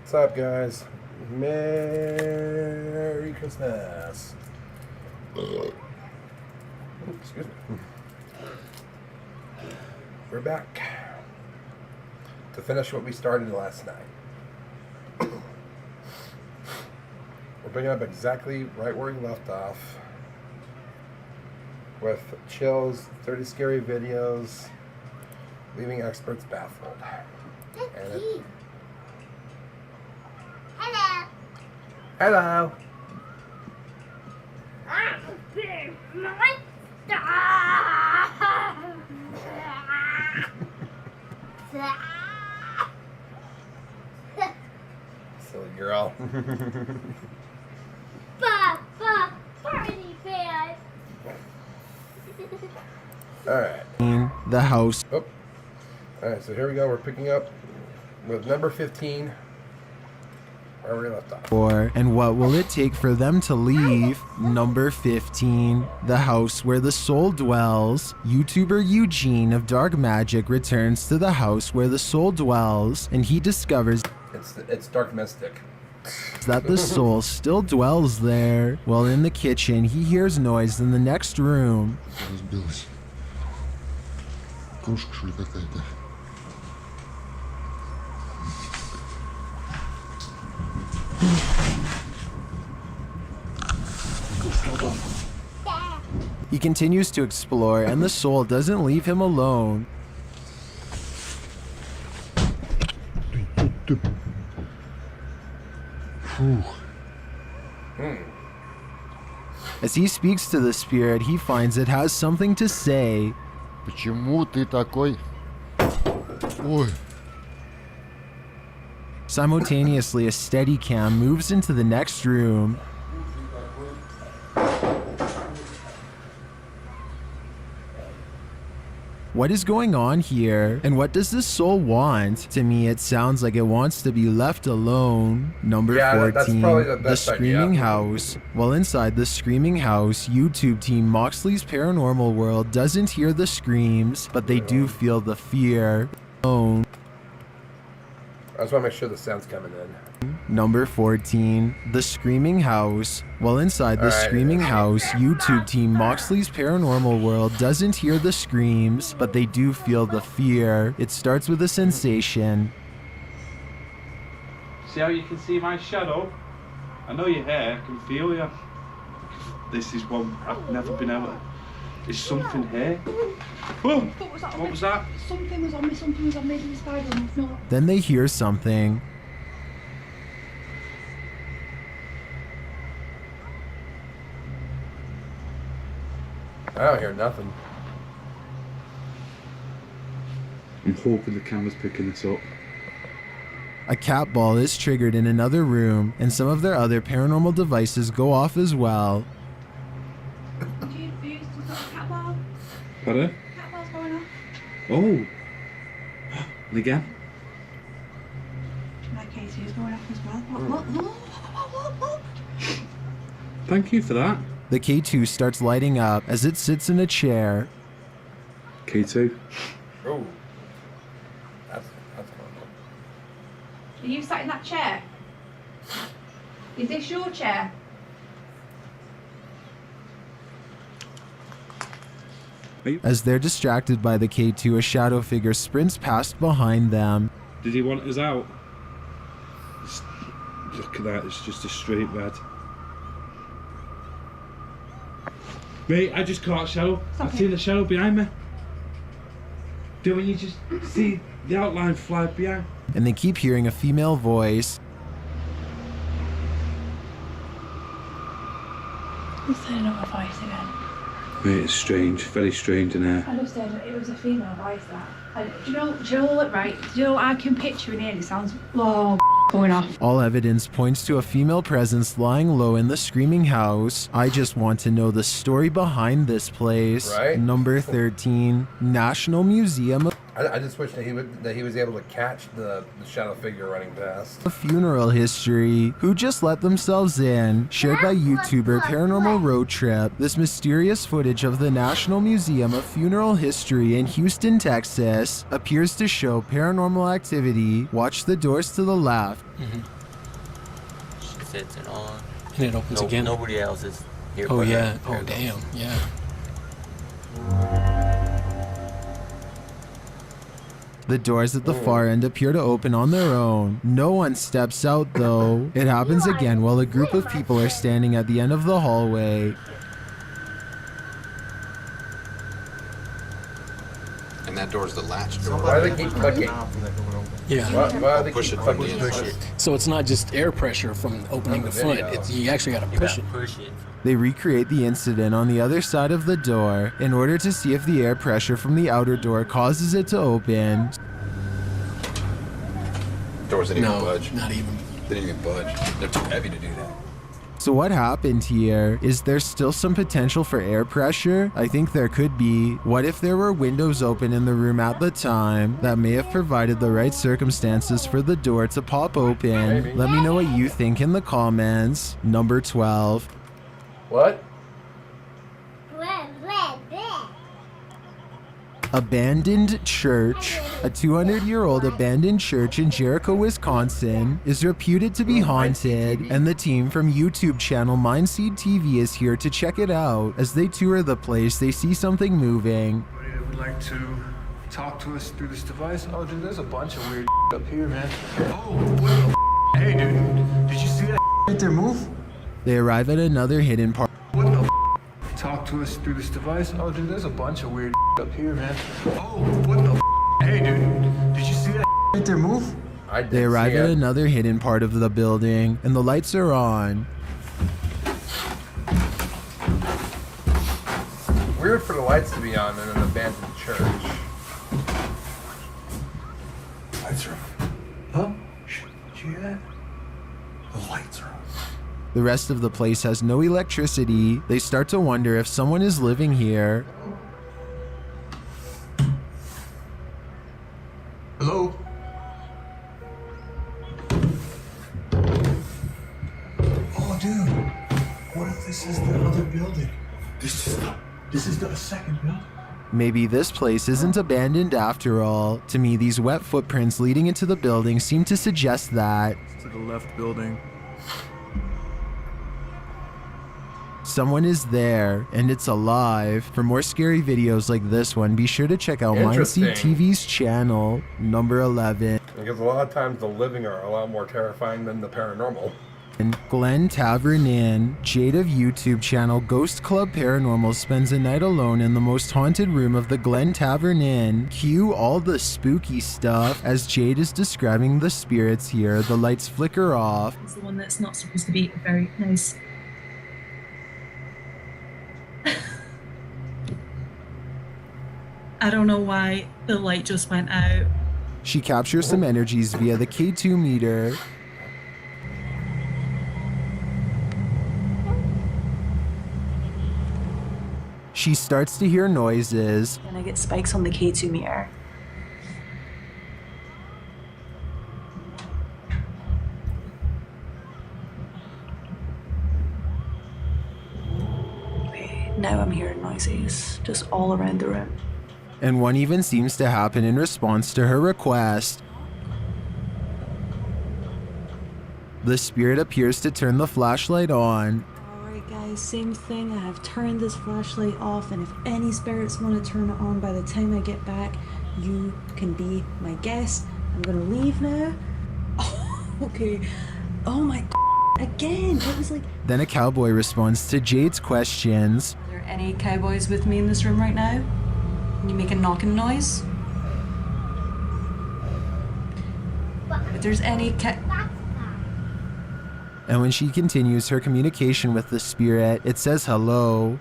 What's up, guys? Merry Christmas. Excuse me. We're back to finish what we started last night. We're picking up exactly right where we left off with chills, 30 scary videos, leaving experts baffled. And Hello. hello. Silly girl. Party fan. Alright. The house. Oh. Alright, so here we go. We're picking up with number 15. Where we left off. And what will it take for them to leave? Number 15, the house where the soul dwells. YouTuber Eugene of Dark Magic returns to the house where the soul dwells, and he discovers It's Dark Mystic. that the soul still dwells there. While in the kitchen, he hears noise in the next room. Разбилась. Кошка, что ли, какая-то? He continues to explore, and the soul doesn't leave him alone. Фух. As he speaks to the spirit, he finds it has something to say. Почему ты такой? Ой. Simultaneously, a Steadicam moves into the next room. What is going on here? And what does this soul want? To me, it sounds like it wants to be left alone. Number 14, that's probably the the best Screaming idea. House. While inside the Screaming House, YouTube team Moxley's Paranormal World doesn't hear the screams, but they do feel the fear. Alone. I just want to make sure the sound's coming in. Number 14, the Screaming House. While inside the Alright. Screaming House, YouTube team Moxley's Paranormal World doesn't hear the screams, but they do feel the fear. It starts with a sensation. See how you can see my shadow? I know you're here, I can feel you. This is one I've never been able to... There's something here. Whoa! What was that? Something was on me, the spider on the floor. Then they hear something. I don't hear nothing. I'm hoping the camera's picking this up. A cat ball is triggered in another room, and some of their other paranormal devices go off as well. Did you use the cat ball? Pardon? Cat ball's going off. Oh! And again? My Katie is going off as well. Look. Thank you for that. The K2 starts lighting up as it sits in a chair. K2. Oh. That's horrible. Are you sat in that chair? Is this your chair? As they're distracted by the K2, a shadow figure sprints past behind them. Did he want us out? Look at that, it's just a straight red. Mate, I just caught a shadow. I've seen the shadow behind me. Do when you just see the outline fly behind? And they keep hearing a female voice. You said another voice again. Mate, it's strange, very strange in here. I just said it was a female voice that. Do you know what, right? Do you know what I can picture in here? It sounds going off. All evidence points to a female presence lying low in the Screaming House. I just want to know the story behind this place. Right? Number 13, National Museum of I just wish that he was able to catch the shadow figure running past. A funeral history who just let themselves in, shared by YouTuber Paranormal Road Trip. This mysterious footage of the National Museum of Funeral History in Houston, Texas appears to show paranormal activity. Watch the doors to the left. She sets it on. And it opens again. Nobody else is here. Oh but her. yeah. There Oh it damn. goes. Yeah. The doors at the far end appear to open on their own. No one steps out though. It happens again while a group of people are standing at the end of the hallway. And that door's the latch door. Why do they keep clicking? Yeah. Why do they Push keep it from clicking? the inside. So it's not just air pressure from opening On the the foot. video. It's, you actually got to push it. Push it. They recreate the incident on the other side of the door in order to see if the air pressure from the outer door causes it to open. Doors didn't even No, budge. not even. They didn't even budge. They're too heavy to do that. So what happened here? Is there still some potential for air pressure? I think there could be. What if there were windows open in the room at the time that may have provided the right circumstances for the door to pop open? Maybe. Let me know what you think in the comments. Number 12. What? Abandoned church. A 200-year-old abandoned church in Jericho, Wisconsin is reputed to be haunted, and the team from YouTube channel Mindseed TV is here to check it out. As they tour the place, they see something moving. Anybody that would like to talk to us through this device? Oh, dude, there's a bunch of weird up here, man. Oh, what the Hey, dude, did you see that right there move? They arrive at another hidden part. What the Talk to us through this device? Oh, dude, there's a bunch of weird up here, man. Oh, what the Hey, dude, did you see that right there move? I did They arrive see at it. another hidden part of the building, and the lights are on. Weird for the lights to be on in an abandoned church. Lights are on. Huh? Shh, did you hear that? The lights are on. The rest of the place has no electricity. They start to wonder if someone is living here. Hello? Oh, dude. What if this is the other building? This is the second building. Maybe this place isn't abandoned after all. To me, these wet footprints leading into the building seem to suggest that To the left building. someone is there and it's alive. For more scary videos like this one, be sure to check out Mindseed Interesting. TV's channel, number 11. Because a lot of times the living are a lot more terrifying than the paranormal. Glen Tavern Inn, Jade of YouTube channel Ghost Club Paranormal spends a night alone in the most haunted room of the Glen Tavern Inn. Cue all the spooky stuff. As Jade is describing the spirits here, the lights flicker off. It's the one that's not supposed to be very nice. I don't know why the light just went out. She captures some energies via the K2 meter. She starts to hear noises. And I get spikes on the K2 meter. Okay, now I'm hearing noises just all around the room. And one even seems to happen in response to her request. The spirit appears to turn the flashlight on. Alright guys, same thing. I have turned this flashlight off, and if any spirits want to turn it on by the time I get back, you can be my guest. I'm gonna leave now. Oh, okay. Oh my again. It was like, Then a cowboy responds to Jade's questions. are there any cowboys with me in this room right now? Can you make a knocking noise? If there's any And when she continues her communication with the spirit, it says hello.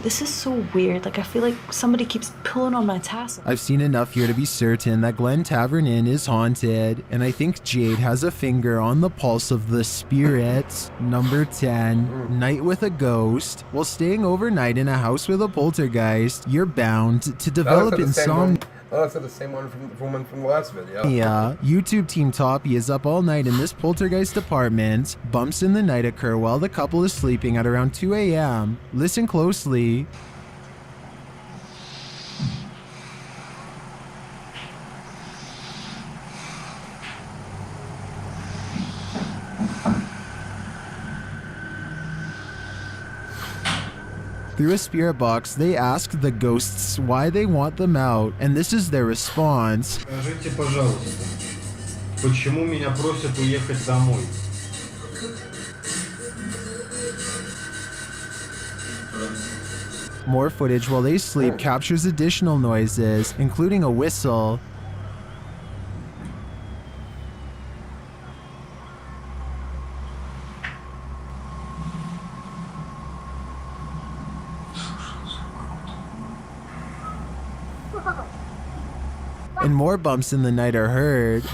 This is so weird. Like, I feel like somebody keeps pulling on my tassel. I've seen enough here to be certain that Glen Tavern Inn is haunted, and I think Jade has a finger on the pulse of the spirits. Number 10, Night with a Ghost. While staying overnight in a house with a poltergeist, you're bound to develop insomnia. Oh, that's the same one from the woman from the last video. Yeah, YouTube Team Toppy is up all night in this poltergeist apartment. Bumps in the night occur while the couple is sleeping at around 2 a.m. Listen closely. Through a spirit box, they ask the ghosts why they want them out, and this is their response. Скажите, пожалуйста, почему меня просят уехать домой? More footage while they sleep captures additional noises, including a whistle. And more bumps in the night are heard.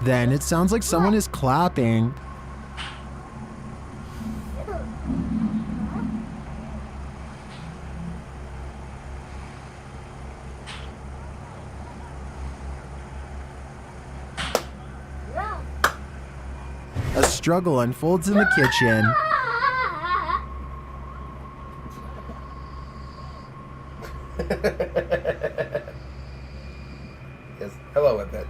Then it sounds like someone is clapping. A struggle unfolds in the kitchen. Yes, hello with it.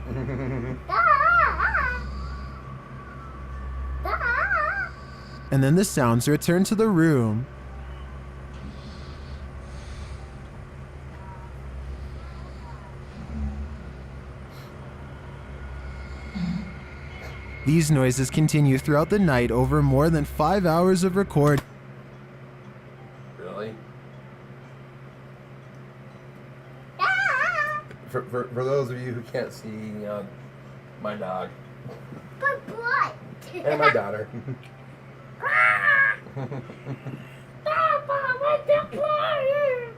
And then the sounds return to the room. These noises continue throughout the night over more than 5 hours of recording. Really? For those of you who can't see my dog But what? and my daughter. Papa, what the fire?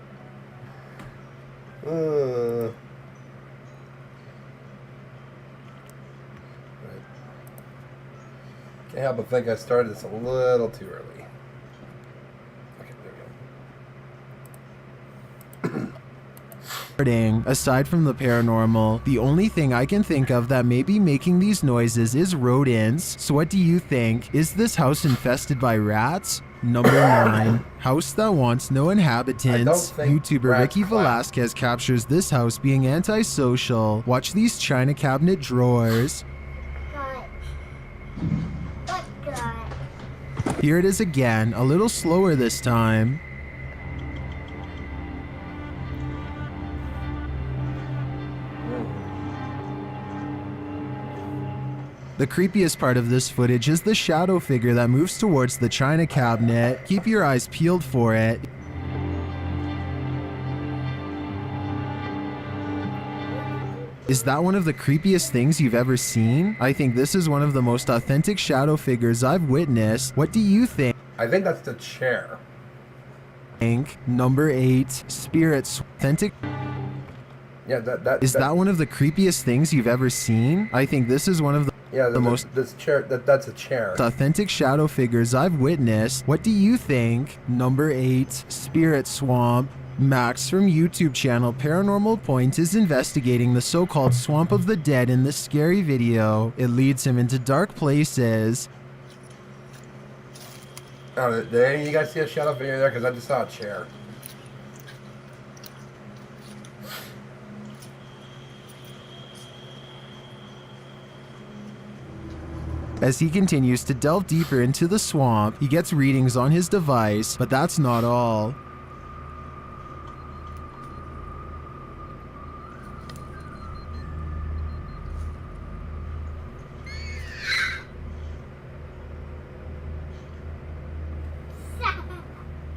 Can't help but think I started this a little too early. Okay, there we go. Aside from the paranormal, the only thing I can think of that may be making these noises is rodents. So what do you think? Is this house infested by rats? Number 9, house that wants no inhabitants. YouTuber Ricky Velasquez captures this house being antisocial. Watch these china cabinet drawers. Here it is again, a little slower this time. The creepiest part of this footage is the shadow figure that moves towards the china cabinet. Keep your eyes peeled for it. Is that one of the creepiest things you've ever seen? I think this is one of the most authentic shadow figures I've witnessed. What do you think? I think that's the chair. Number 8, spirits. Authentic. Yeah, Is that one of the creepiest things you've ever seen? I think this is one of the most this chair that's a chair. Authentic shadow figures I've witnessed. What do you think? Number 8, Spirit Swamp. Max from YouTube channel Paranormal Point is investigating the so-called Swamp of the Dead in this scary video. It leads him into dark places. Oh, did any of you guys see a shadow figure there? Because I just saw a chair. As he continues to delve deeper into the swamp, he gets readings on his device, but that's not all.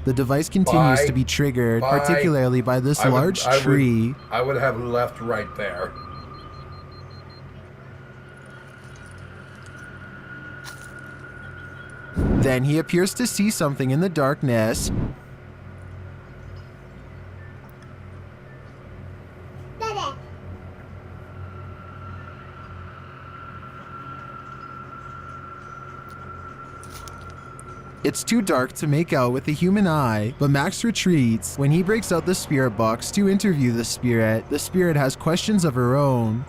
The device continues Bye. to be triggered, Bye. particularly by this large tree. I would have left right there. Then he appears to see something in the darkness. Dada. It's too dark to make out with the human eye, but Max retreats. When he breaks out the spirit box to interview the spirit has questions of her own.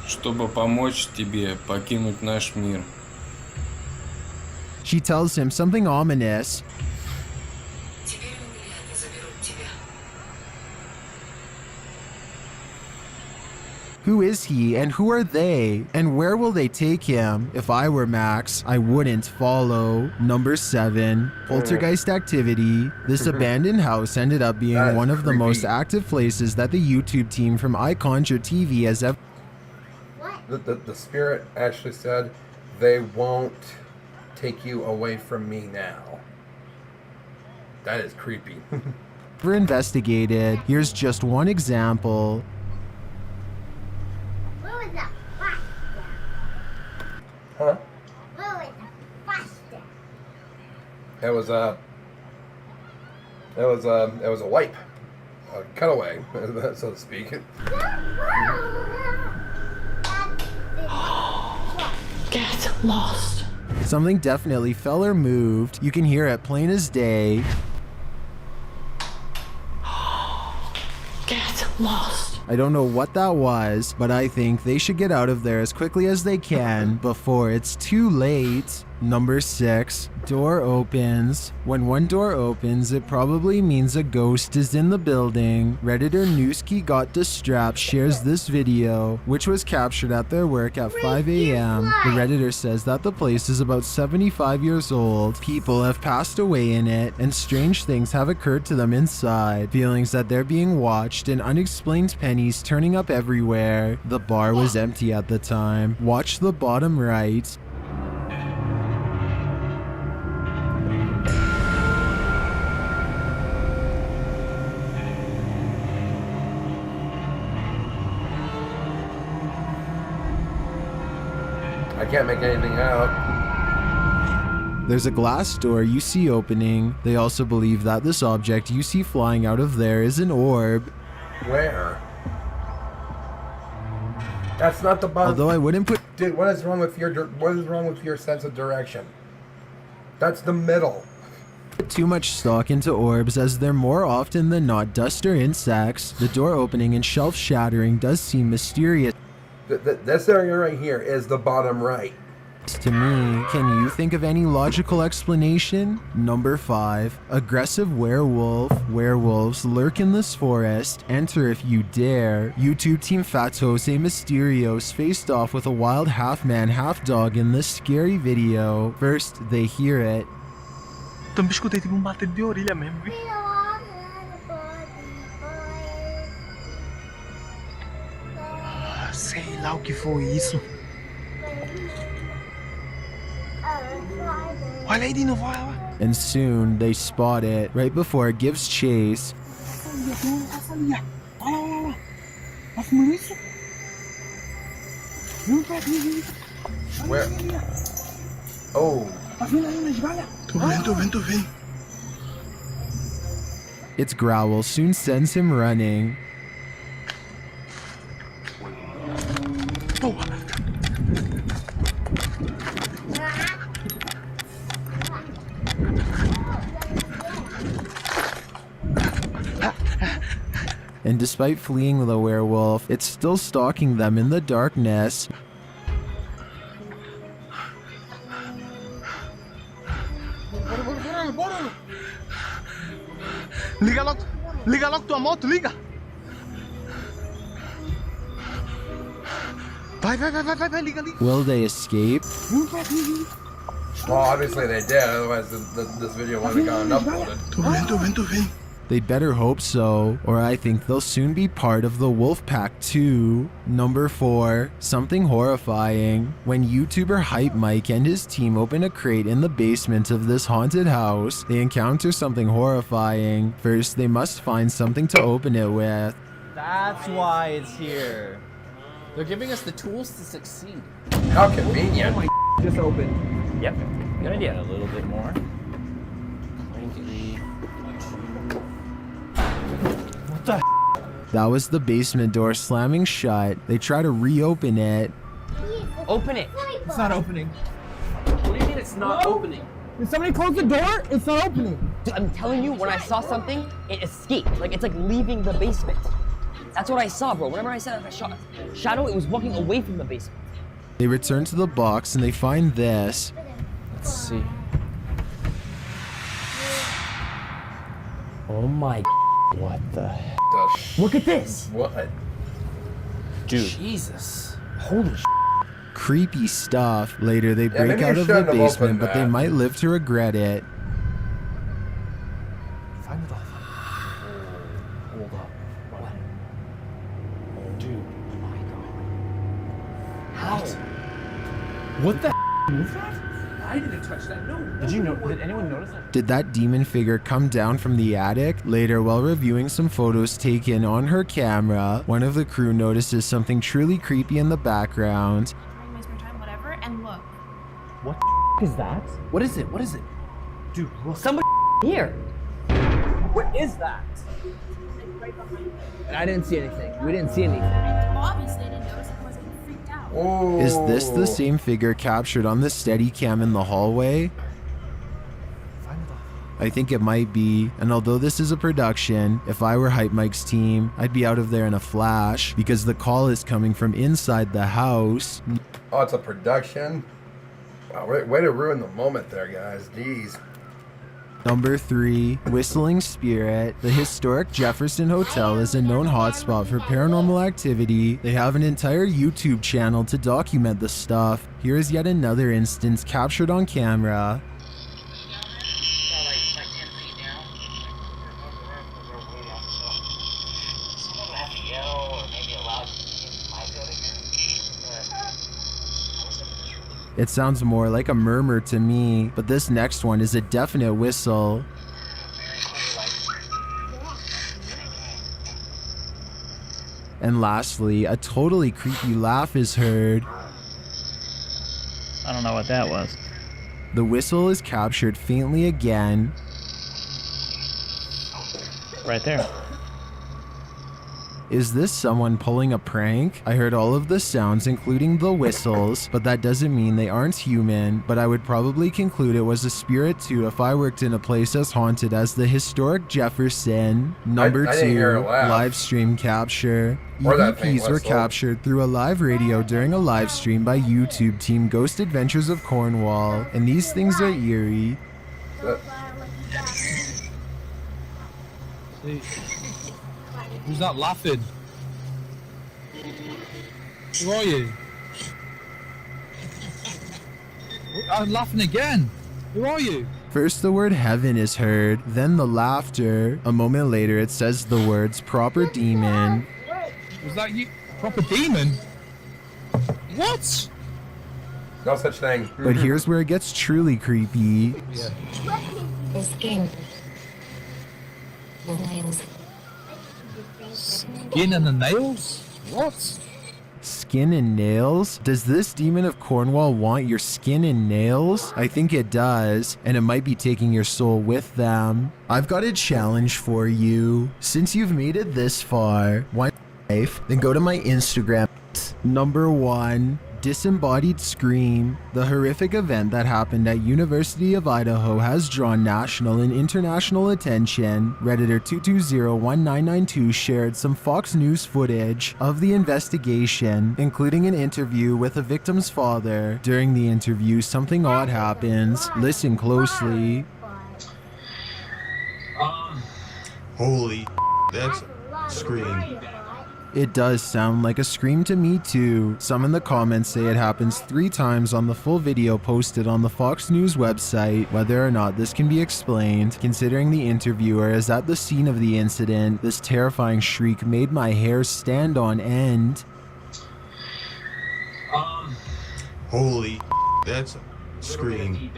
Чтобы помочь тебе покинуть наш мир. She tells him something ominous. Who is he and who are they? And where will they take him? If I were Max, I wouldn't follow. Number 7, poltergeist activity. This abandoned house ended up being one of the most active places that the YouTube team from iConjure TV has ever... The spirit actually said, they won't take you away from me now. That is creepy. investigated. Here's just one example. Where was the pasta? Huh? Where was the pasta? It was a wipe. A cutaway, so to speak. Get lost. Something definitely fell or moved. You can hear it plain as day. Get lost. I don't know what that was, but I think they should get out of there as quickly as they can before it's too late. Number 6, door opens. When one door opens, it probably means a ghost is in the building. Redditor Newski Got Distrapped shares this video, which was captured at their work at 5 a.m. The Redditor says that the place is about 75 years old. People have passed away in it, and strange things have occurred to them inside. Feelings that they're being watched and unexplained pennies turning up everywhere. The bar was empty at the time. Watch the bottom right. I can't make anything out. There's a glass door you see opening. They also believe that this object you see flying out of there is an orb. Where? That's not the bottom. Although I wouldn't put... Dude, what is wrong with your sense of direction? That's the middle. Too much stock into orbs, as they're more often than not dust or insects. The door opening and shelf shattering does seem mysterious. This area right here is the bottom right. To me, can you think of any logical explanation? Number 5, aggressive werewolf. Werewolves lurk in this forest. Enter if you dare. YouTube team Fatose Mysterios faced off with a wild half-man, half-dog in this scary video. First, they hear it. Também escutei tipo bater de orelha mesmo, viu? Sei lá o que foi isso. Olha aí de novo, olha lá. And soon, they spot it right before it gives chase. Olha lá. Tá fumando isso? Não tá vendo. Where? Oh. Tá vendo aí, mas olha. Tô vendo. Its growl soon sends him running. Porra. And despite fleeing the werewolf, it's still stalking them in the darkness. Bora. Liga logo tua moto, liga. Vai, liga. Will they escape? Well, obviously they did, otherwise this video wouldn't have gotten uploaded. Tô vendo. They'd better hope so, or I think they'll soon be part of the wolf pack too. Number 4, something horrifying. When YouTuber Hype Mike and his team open a crate in the basement of this haunted house, they encounter something horrifying. First, they must find something to open it with. That's why it's here. They're giving us the tools to succeed. How convenient. Oh my just opened. Yep, good idea. A little bit more. What the? That was the basement door slamming shut. They try to reopen it. Open it. It's not opening. What do you mean it's not opening? Did somebody close the door? It's not opening. Dude, I'm telling you, when I saw something, it escaped. Like, it's like leaving the basement. That's what I saw, bro. Whenever I said I shot Shadow, it was walking away from the basement. They return to the box and they find this. Let's see. Oh my. What the heck? Look at this. What? Dude. Jesus. Holy sh. Creepy stuff. Later, they break maybe out you of the shouldn't have basement, opened but they that. might live to regret it. Find the dolphin. Hold up. What? Oh, dude. Oh my god. How? What the moved that? I didn't touch that. No. Did you know? Did anyone notice that? Did that demon figure come down from the attic? Later, while reviewing some photos taken on her camera, one of the crew notices something truly creepy in the background. My spare time, whatever, and look. What the is that? What is it? What is it? Dude, look. Somebody here. What is that? Right behind me. And I didn't see anything. We didn't see anything. Obviously, I didn't notice it. I was getting freaked out. Oh. Is this the same figure captured on the Steadicam in the hallway? I think it might be, and although this is a production, if I were Hype Mike's team, I'd be out of there in a flash, because the call is coming from inside the house. Oh, it's a production? Wow, way to ruin the moment there, guys. Jeez. Number 3, Whistling Spirit. The historic Jefferson Hotel is a known hotspot for paranormal activity. They have an entire YouTube channel to document the stuff. Here is yet another instance captured on camera. It sounds more like a murmur to me, but this next one is a definite whistle. And lastly, a totally creepy laugh is heard. I don't know what that was. The whistle is captured faintly again. Right there. Is this someone pulling a prank? I heard all of the sounds, including the whistles, but that doesn't mean they aren't human, but I would probably conclude it was a spirit too if I worked in a place as haunted as the historic Jefferson. Number I didn't hear 2, a laugh. live stream capture. Or that thing EVPs were whistled. captured through a live radio during a live stream by YouTube team Ghost Adventures of Cornwall, and these things are eerie. Who's that laughing? Who are you? I'm laughing again. Who are you? First the word heaven is heard, then the laughter. A moment later it says the words proper demon. Was that you? Proper demon? What? No such thing. But here's where it gets truly creepy. The skin. The nails. Skin and the nails? What? Skin and nails? Does this demon of Cornwall want your skin and nails? I think it does, and it might be taking your soul with them. I've got a challenge for you. Since you've made it this far, why life? Then go to my Instagram. Number 1, Disembodied Scream. The horrific event that happened at University of Idaho has drawn national and international attention. Redditor 2201992 shared some Fox News footage of the investigation, including an interview with the victim's father. During the interview, something odd happens. Listen closely. Holy, that's scream. It does sound like a scream to me too. Some in the comments say it happens 3 times on the full video posted on the Fox News website. Whether or not this can be explained, considering the interviewer is at the scene of the incident, this terrifying shriek made my hair stand on end. Holy, that's a scream.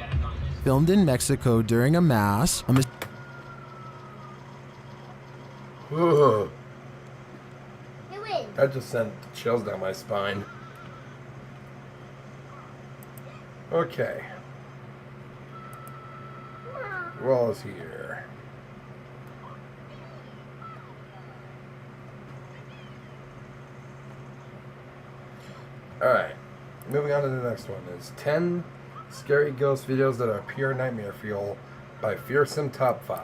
Filmed in Mexico during a mass, Ugh. That just sent chills down my spine. Okay. Who all is here? Alright. Moving on to the next one is 10 scary ghost videos that are pure nightmare fuel by Fearsome Top 5.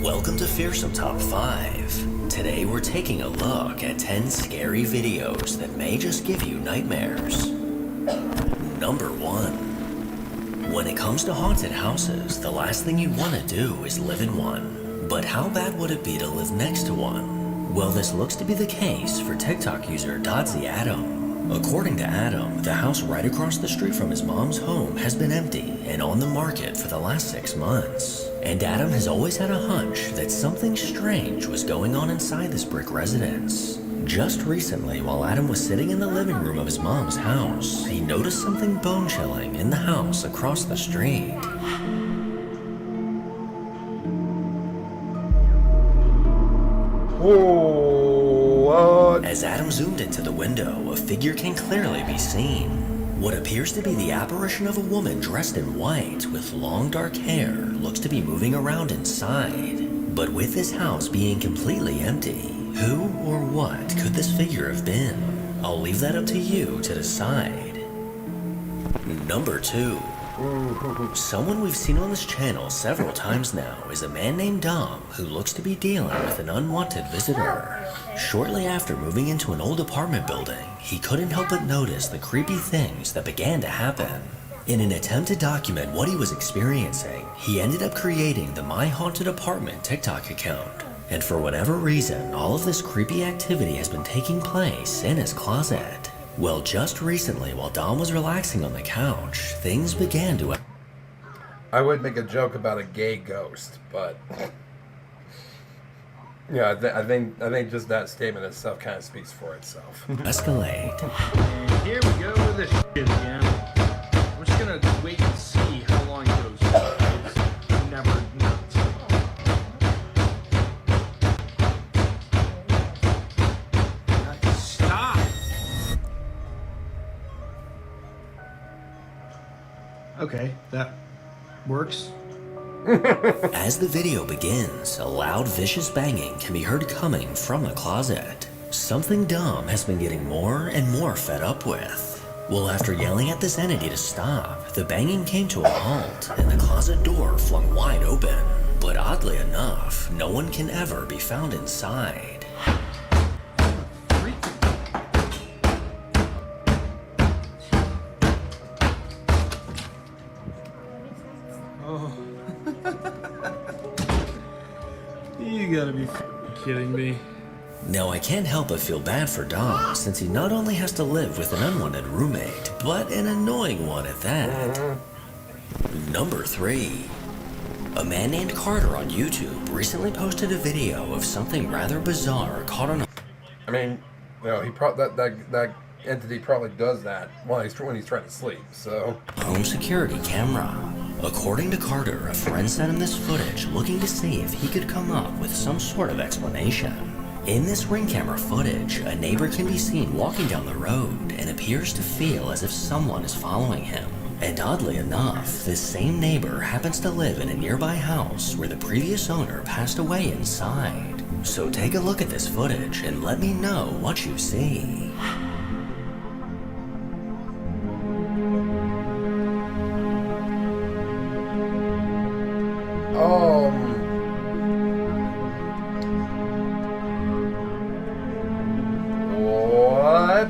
Welcome to Fearsome Top 5. Today we're taking a look at 10 scary videos that may just give you nightmares. Number 1. When it comes to haunted houses, the last thing you want to do is live in one. But how bad would it be to live next to one? Well, this looks to be the case for TikTok user Dodsy Adam. According to Adam, the house right across the street from his mom's home has been empty and on the market for the last 6 months. And Adam has always had a hunch that something strange was going on inside this brick residence. Just recently, while Adam was sitting in the living room of his mom's house, he noticed something bone-chilling in the house across the street. As Adam zoomed into the window, a figure can clearly be seen. What appears to be the apparition of a woman dressed in white with long dark hair looks to be moving around inside. But with this house being completely empty, who or what could this figure have been? I'll leave that up to you to decide. Number 2. Someone we've seen on this channel several times now is a man named Dom who looks to be dealing with an unwanted visitor. Shortly after moving into an old apartment building, he couldn't help but notice the creepy things that began to happen. In an attempt to document what he was experiencing, he ended up creating the My Haunted Apartment TikTok account. And for whatever reason, all of this creepy activity has been taking place in his closet. Well, just recently, while Dom was relaxing on the couch, things began to... I would make a joke about a gay ghost, but... yeah, I think just that statement itself kind of speaks for itself. escalate. Here we go with this shit again. We're just gonna wait and see how long it goes. It's never nuts. Stop! Okay, that works. As the video begins, a loud, vicious banging can be heard coming from the closet. Something Dom has been getting more and more fed up with. Well, after yelling at this entity to stop, the banging came to a halt and the closet door flung wide open. But oddly enough, no one can ever be found inside. You gotta be kidding me. Now, I can't help but feel bad for Dom, since he not only has to live with an unwanted roommate, but an annoying one at that. Number 3. A man named Carter on YouTube recently posted a video of something rather bizarre caught on... I mean, you know, that entity probably does that when he's trying to sleep, so... home security camera. According to Carter, a friend sent him this footage looking to see if he could come up with some sort of explanation. In this ring camera footage, a neighbor can be seen walking down the road and appears to feel as if someone is following him. And oddly enough, this same neighbor happens to live in a nearby house where the previous owner passed away inside. So take a look at this footage and let me know what you see. What?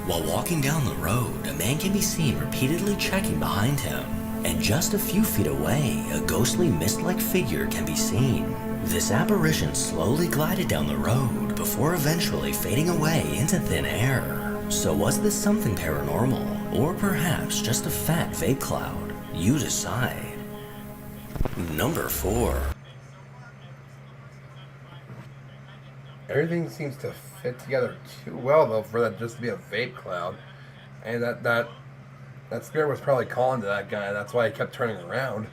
While walking down the road, a man can be seen repeatedly checking behind him. And just a few feet away, a ghostly mist-like figure can be seen. This apparition slowly glided down the road before eventually fading away into thin air. So was this something paranormal, or perhaps just a fat vape cloud? You decide. Number 4. Everything seems to fit together too well, though, for that just to be a vape cloud. And that spirit was probably calling to that guy. That's why he kept turning around.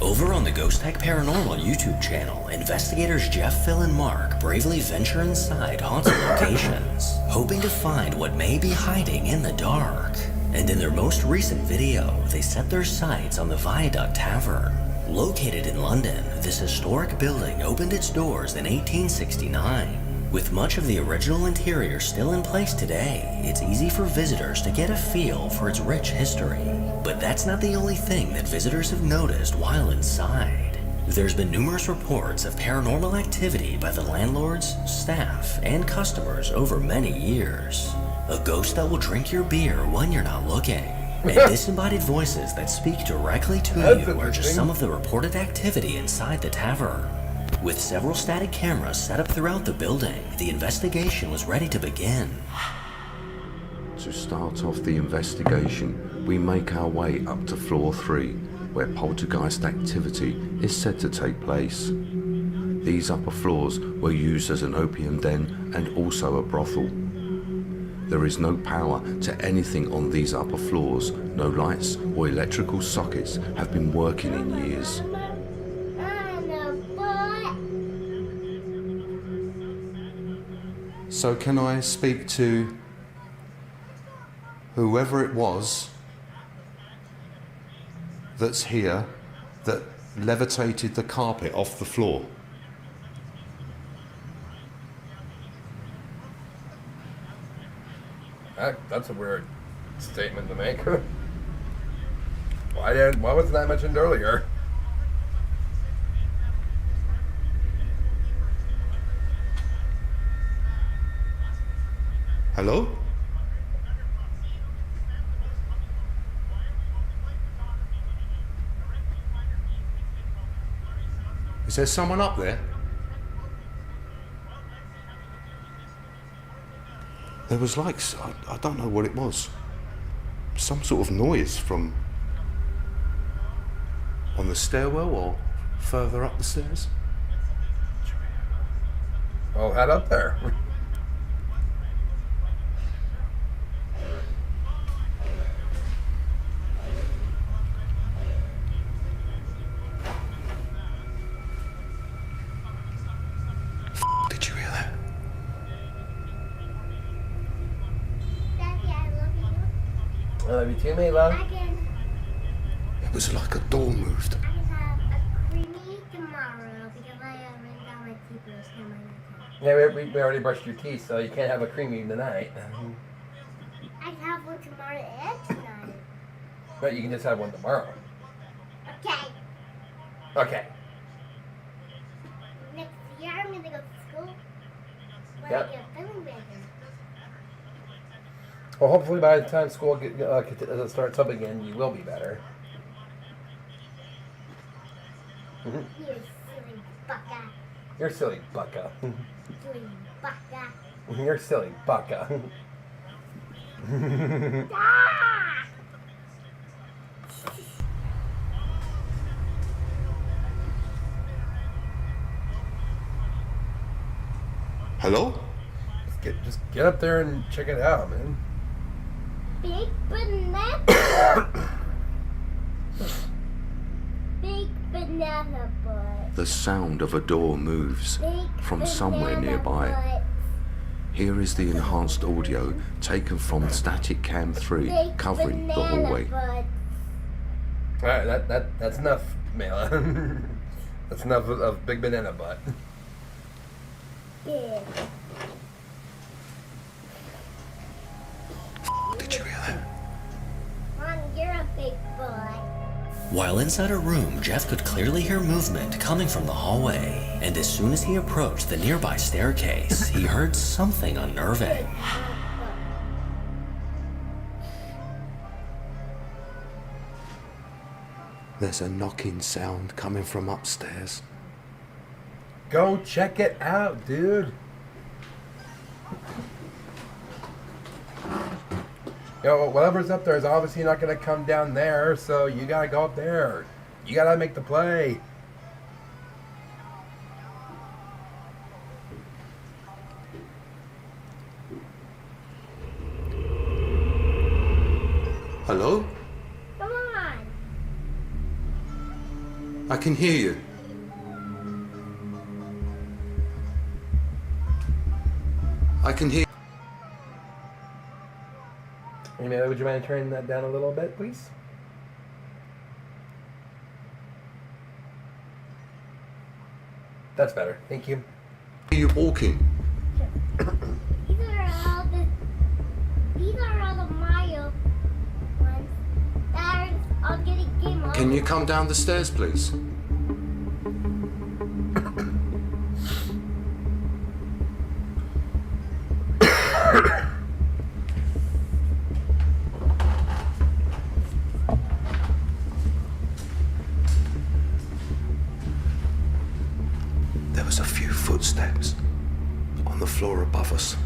Over on the Ghost Tech Paranormal YouTube channel, investigators Jeff, Phil, and Mark bravely venture inside haunted locations, hoping to find what may be hiding in the dark. And in their most recent video, they set their sights on the Viaduct Tavern. Located in London, this historic building opened its doors in 1869. With much of the original interior still in place today, it's easy for visitors to get a feel for its rich history. But that's not the only thing that visitors have noticed while inside. There's been numerous reports of paranormal activity by the landlords, staff, and customers over many years. A ghost that will drink your beer when you're not looking. And disembodied voices that speak directly to you are just some of the reported activity inside the tavern. With several static cameras set up throughout the building, the investigation was ready to begin. To start off the investigation, we make our way up to floor 3, where poltergeist activity is said to take place. These upper floors were used as an opium den and also a brothel. There is no power to anything on these upper floors. No lights or electrical sockets have been working in years. So can I speak to whoever it was that's here that levitated the carpet off the floor? That's a weird statement to make. Why wasn't that mentioned earlier? Hello? Is there someone up there? There was like, I don't know what it was. Some sort of noise from on the stairwell or further up the stairs. Well, head up there. Did you hear that? I love you too, mate, love. It was like a door moved. Yeah, we already brushed your teeth, so you can't have a creamy tonight. I can have one tomorrow and tonight. But you can just have one tomorrow. Okay. Okay. Next year I'm gonna go to school. When Yep. I get feeling better. Well, hopefully by the time school starts up again, you will be better. You silly bucka. You're silly, bucka. Silly bucka. You're silly, bucka. Ah! Hello? Just get up there and check it out, man. Big banana. Big banana butt. The sound of a door moves from somewhere nearby. Here is the enhanced audio taken from Static Cam 3 covering the hallway. Alright, that's enough, Mela. That's enough of Big Banana Butt. Yeah. Did you hear that? Mom, you're a big boy. While inside a room, Jeff could clearly hear movement coming from the hallway, and as soon as he approached the nearby staircase, he heard something unnerving. There's a knocking sound coming from upstairs. Go check it out, dude. Yo, whatever's up there is obviously not going to come down there, so you got to go up there. You got to make the play. Hello? Come on. I can hear you. I can hear. Amy, would you mind turning that down a little bit, please? That's better. Thank you. Are you walking? These are all the Mario ones that are all getting game over. Can you come down the stairs, please? There was a few footsteps on the floor above us.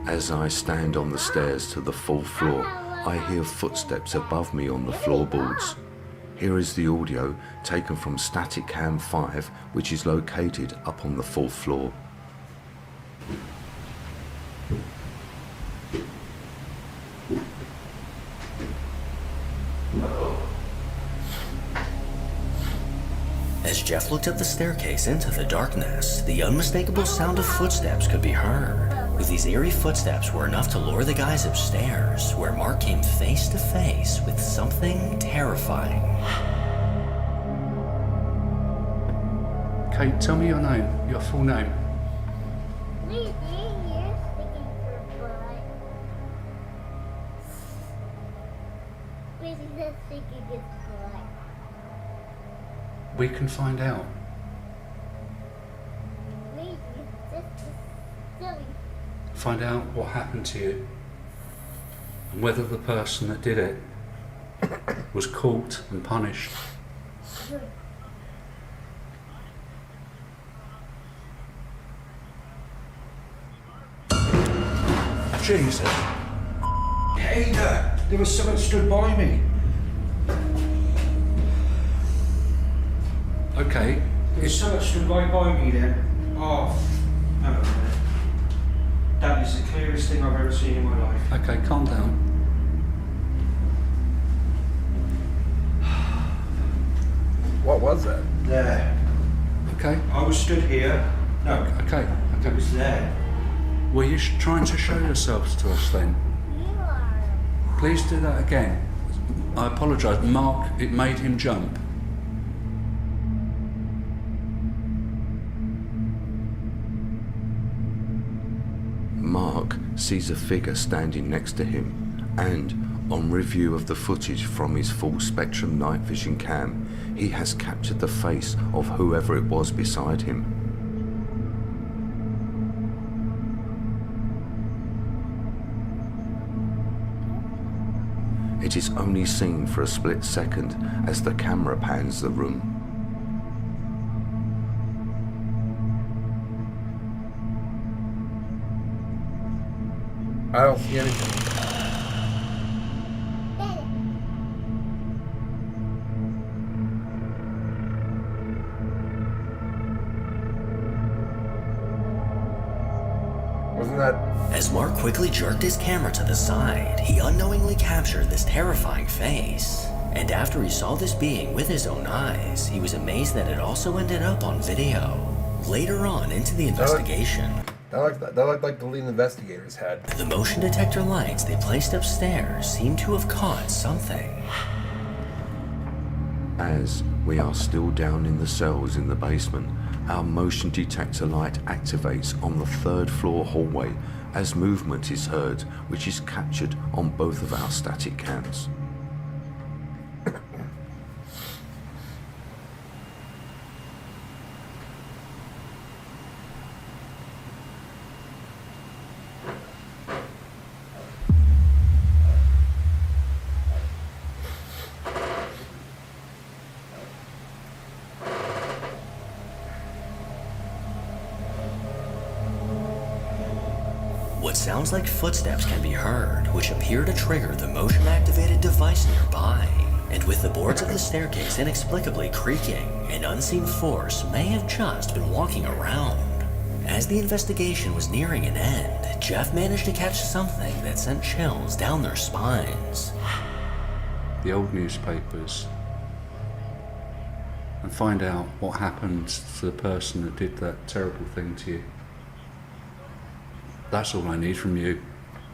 As I stand on the stairs to the fourth floor, I hear footsteps above me on the floorboards. Here is the audio taken from Static Cam 5, which is located up on the fourth floor. As Jeff looked up the staircase into the darkness, the unmistakable sound of footsteps could be heard. These eerie footsteps were enough to lure the guys upstairs, where Mark came face to face with something terrifying. Kate, tell me your name, your full name. You're sticking your butt. Where's that sticking his butt? We can find out. Maybe that's just silly. Find out what happened to you and whether the person that did it was caught and punished. Jesus. Hey there was someone stood by me. Okay. There was someone stood right by me then. Oh, hang on a minute. That is the clearest thing I've ever seen in my life. Okay, calm down. What was that? There. Okay. I was stood here. No. Okay. It was there. Were you trying to show yourselves to us then? Please do that again. I apologise. Mark, it made him jump. Mark sees a figure standing next to him, and on review of the footage from his full spectrum night vision cam, he has captured the face of whoever it was beside him. It is only seen for a split second as the camera pans the room. I don't see anything. Wasn't that... As Mark quickly jerked his camera to the side, he unknowingly captured this terrifying face. And after he saw this being with his own eyes, he was amazed that it also ended up on video. Later on into the investigation, That looked like the lead investigator's head. the motion detector lights they placed upstairs seemed to have caught something. As we are still down in the cells in the basement, our motion detector light activates on the third floor hallway as movement is heard, which is captured on both of our static cams. what sounds like footsteps can be heard, which appear to trigger the motion-activated device nearby. And with the boards of the staircase inexplicably creaking, an unseen force may have just been walking around. As the investigation was nearing an end, Jeff managed to catch something that sent chills down their spines. The old newspapers and find out what happened to the person that did that terrible thing to you. That's all I need from you,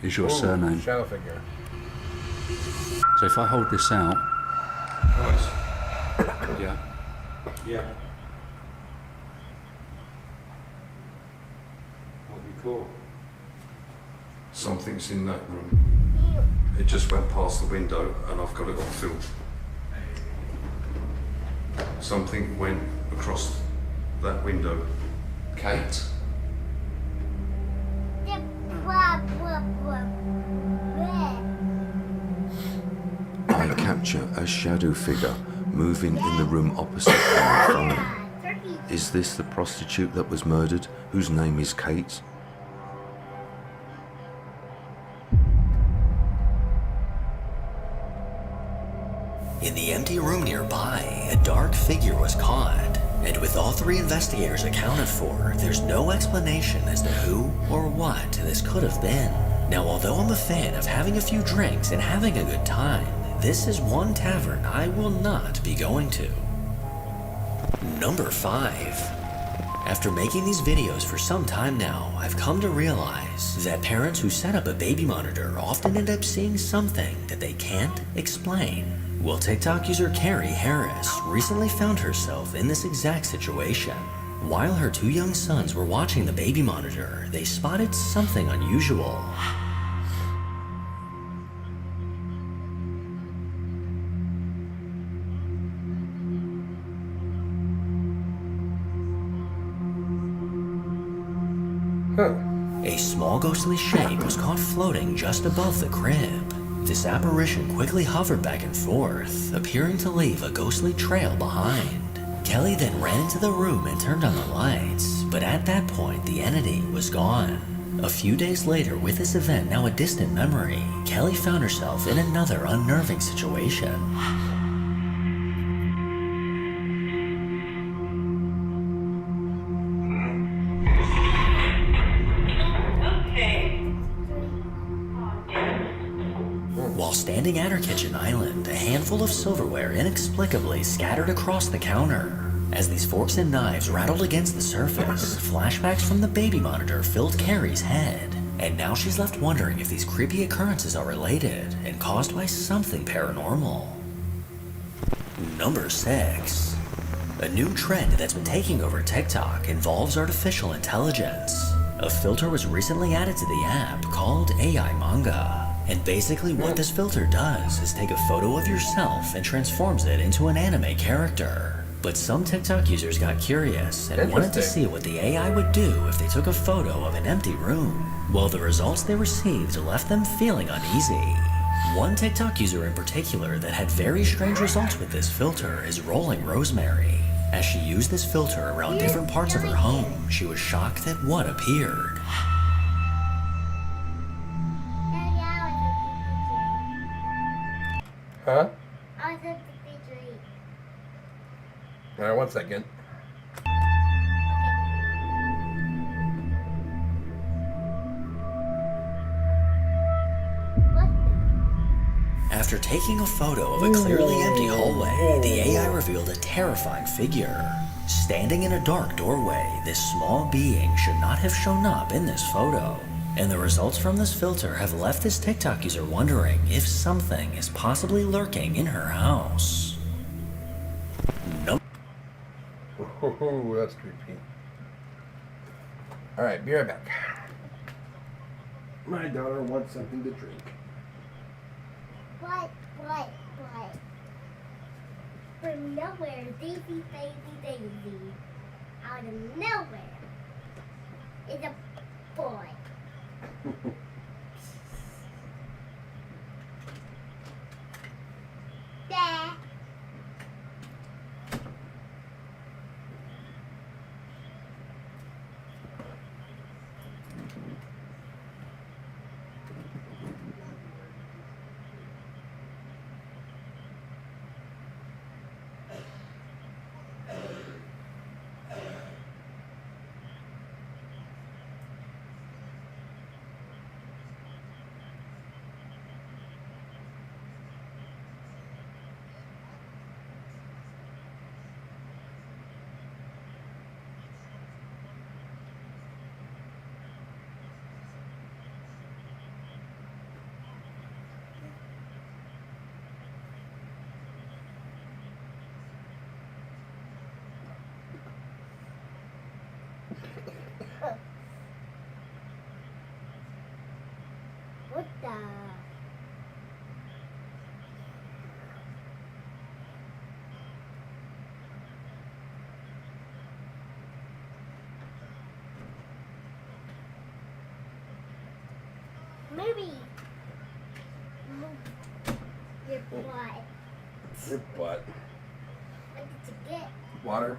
is your surname. Shadow figure. So if I hold this out... Nice. Yeah. Yeah. What we call? Something's in that room. It just went past the window and I've got it on film. Something went across that window. Kate? I capture a shadow figure moving in the room opposite my phone. Is this the prostitute that was murdered, whose name is Kate? In the empty room nearby, a dark figure was caught, and with all three investigators accounted for, there's no explanation as to who or what this could have been. Now, although I'm a fan of having a few drinks and having a good time, this is one tavern I will not be going to. Number 5. After making these videos for some time now, I've come to realize that parents who set up a baby monitor often end up seeing something that they can't explain. Well, TikTok user Carrie Harris recently found herself in this exact situation. While her 2 young sons were watching the baby monitor, they spotted something unusual. A small ghostly shape was caught floating just above the crib. This apparition quickly hovered back and forth, appearing to leave a ghostly trail behind. Kelly then ran into the room and turned on the lights, but at that point the entity was gone. A few days later, with this event now a distant memory, Kelly found herself in another unnerving situation. While standing at her kitchen island, a handful of silverware inexplicably scattered across the counter. As these forks and knives rattled against the surface, flashbacks from the baby monitor filled Carrie's head. And now she's left wondering if these creepy occurrences are related and caused by something paranormal. Number 6. A new trend that's been taking over TikTok involves artificial intelligence. A filter was recently added to the app called AI Manga. And basically what this filter does is take a photo of yourself and transforms it into an anime character. But some TikTok users got curious and wanted to see what the AI would do if they took a photo of an empty room. Well, the results they received left them feeling uneasy. One TikTok user in particular that had very strange results with this filter is Rolling Rosemary. As she used this filter around different parts of her home, she was shocked at what appeared. Huh? I was at the picture. Alright, 1 second. After taking a photo of a clearly empty hallway, the AI revealed a terrifying figure. Standing in a dark doorway, this small being should not have shown up in this photo. And the results from this filter have left this TikTok user wondering if something is possibly lurking in her house. Oh, that's creepy. Alright, be right back. My daughter wants something to drink. What? From nowhere, Daisy, out of nowhere, is a boy. Dad. What the? Maybe move your butt. Your butt. What did you get? Water.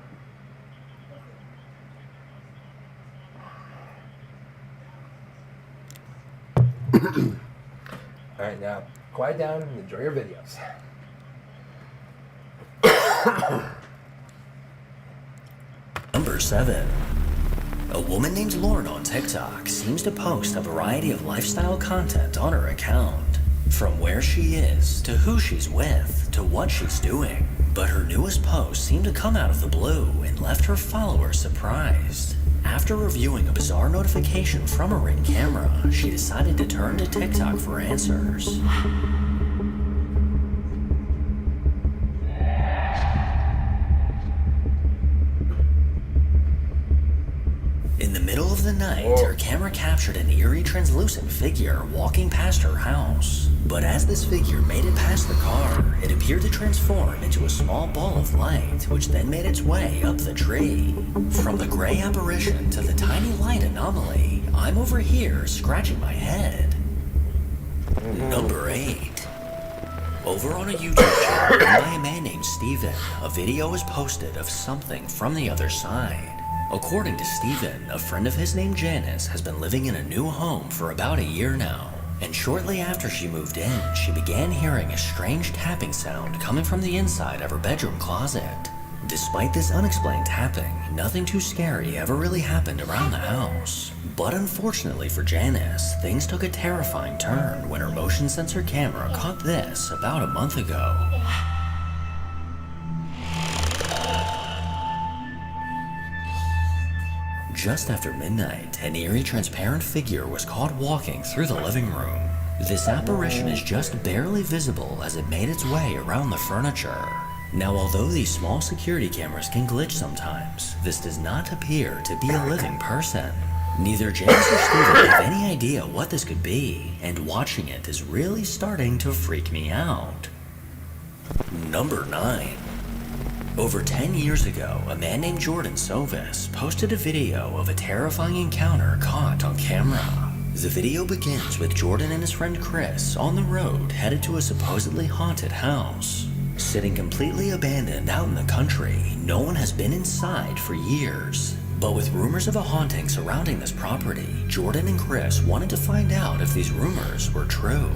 All right, now quiet down and enjoy your videos. Number 7. A woman named Lauren on TikTok seems to post a variety of lifestyle content on her account. From where she is, to who she's with, to what she's doing. But her newest post seemed to come out of the blue and left her followers surprised. After reviewing a bizarre notification from her Ring camera, she decided to turn to TikTok for answers. In the middle of the night, her camera captured an eerie translucent figure walking past her house. But as this figure made it past the car, it appeared to transform into a small ball of light, which then made its way up the tree. From the gray apparition to the tiny light anomaly, I'm over here scratching my head. Number 8. Over on a YouTube channel run by a man named Steven, a video was posted of something from the other side. According to Steven, a friend of his named Janice has been living in a new home for about a year now. And shortly after she moved in, she began hearing a strange tapping sound coming from the inside of her bedroom closet. Despite this unexplained tapping, nothing too scary ever really happened around the house. But unfortunately for Janice, things took a terrifying turn when her motion sensor camera caught this about a month ago. Just after midnight, an eerie transparent figure was caught walking through the living room. This apparition is just barely visible as it made its way around the furniture. Now, although these small security cameras can glitch sometimes, this does not appear to be a living person. Neither Janice or Steven have any idea what this could be, and watching it is really starting to freak me out. Number 9. Over 10 years ago, a man named Jordan Sovis posted a video of a terrifying encounter caught on camera. The video begins with Jordan and his friend Chris on the road headed to a supposedly haunted house. Sitting completely abandoned out in the country, no one has been inside for years. But with rumors of a haunting surrounding this property, Jordan and Chris wanted to find out if these rumors were true.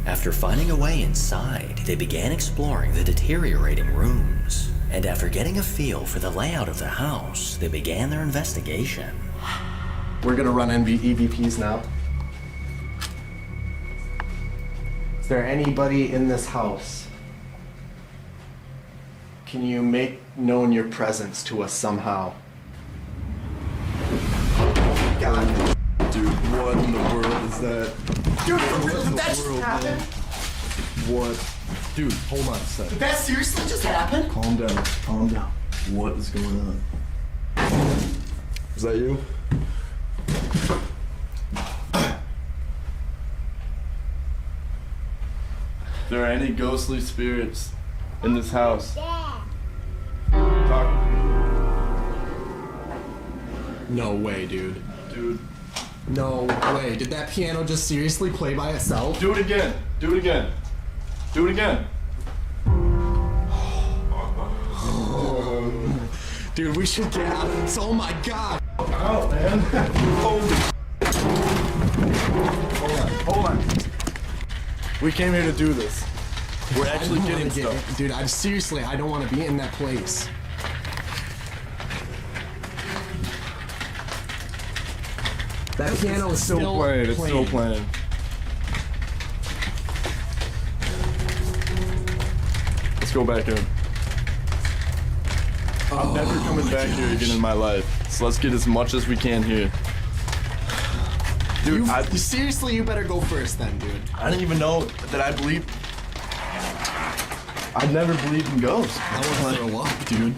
After finding a way inside, they began exploring the deteriorating rooms. And after getting a feel for the layout of the house, they began their investigation. We're gonna run EVPs now. Is there anybody in this house? Can you make known your presence to us somehow? God. Dude, what in the world is that? Dude, what did that just happen? What? Dude, hold on a second. Did that seriously just happen? Calm down, calm down. What is going on? Is that you? There are any ghostly spirits in this house? Talk. No way, dude. Dude. No way. Did that piano just seriously play by itself? Do it again. Do it again. Do it again. Dude, we should get out of this. Oh my god. Out, man. Holy. Hold on. We came here to do this. We're actually getting stuff. Dude, I don't want to be in that place. That piano is still playing. It's still playing. Let's go back in. I'm never coming back here again in my life. So let's get as much as we can here. Dude, seriously, you better go first then, dude. I didn't even know that I believed. I never believed in ghosts. I want to throw up, dude.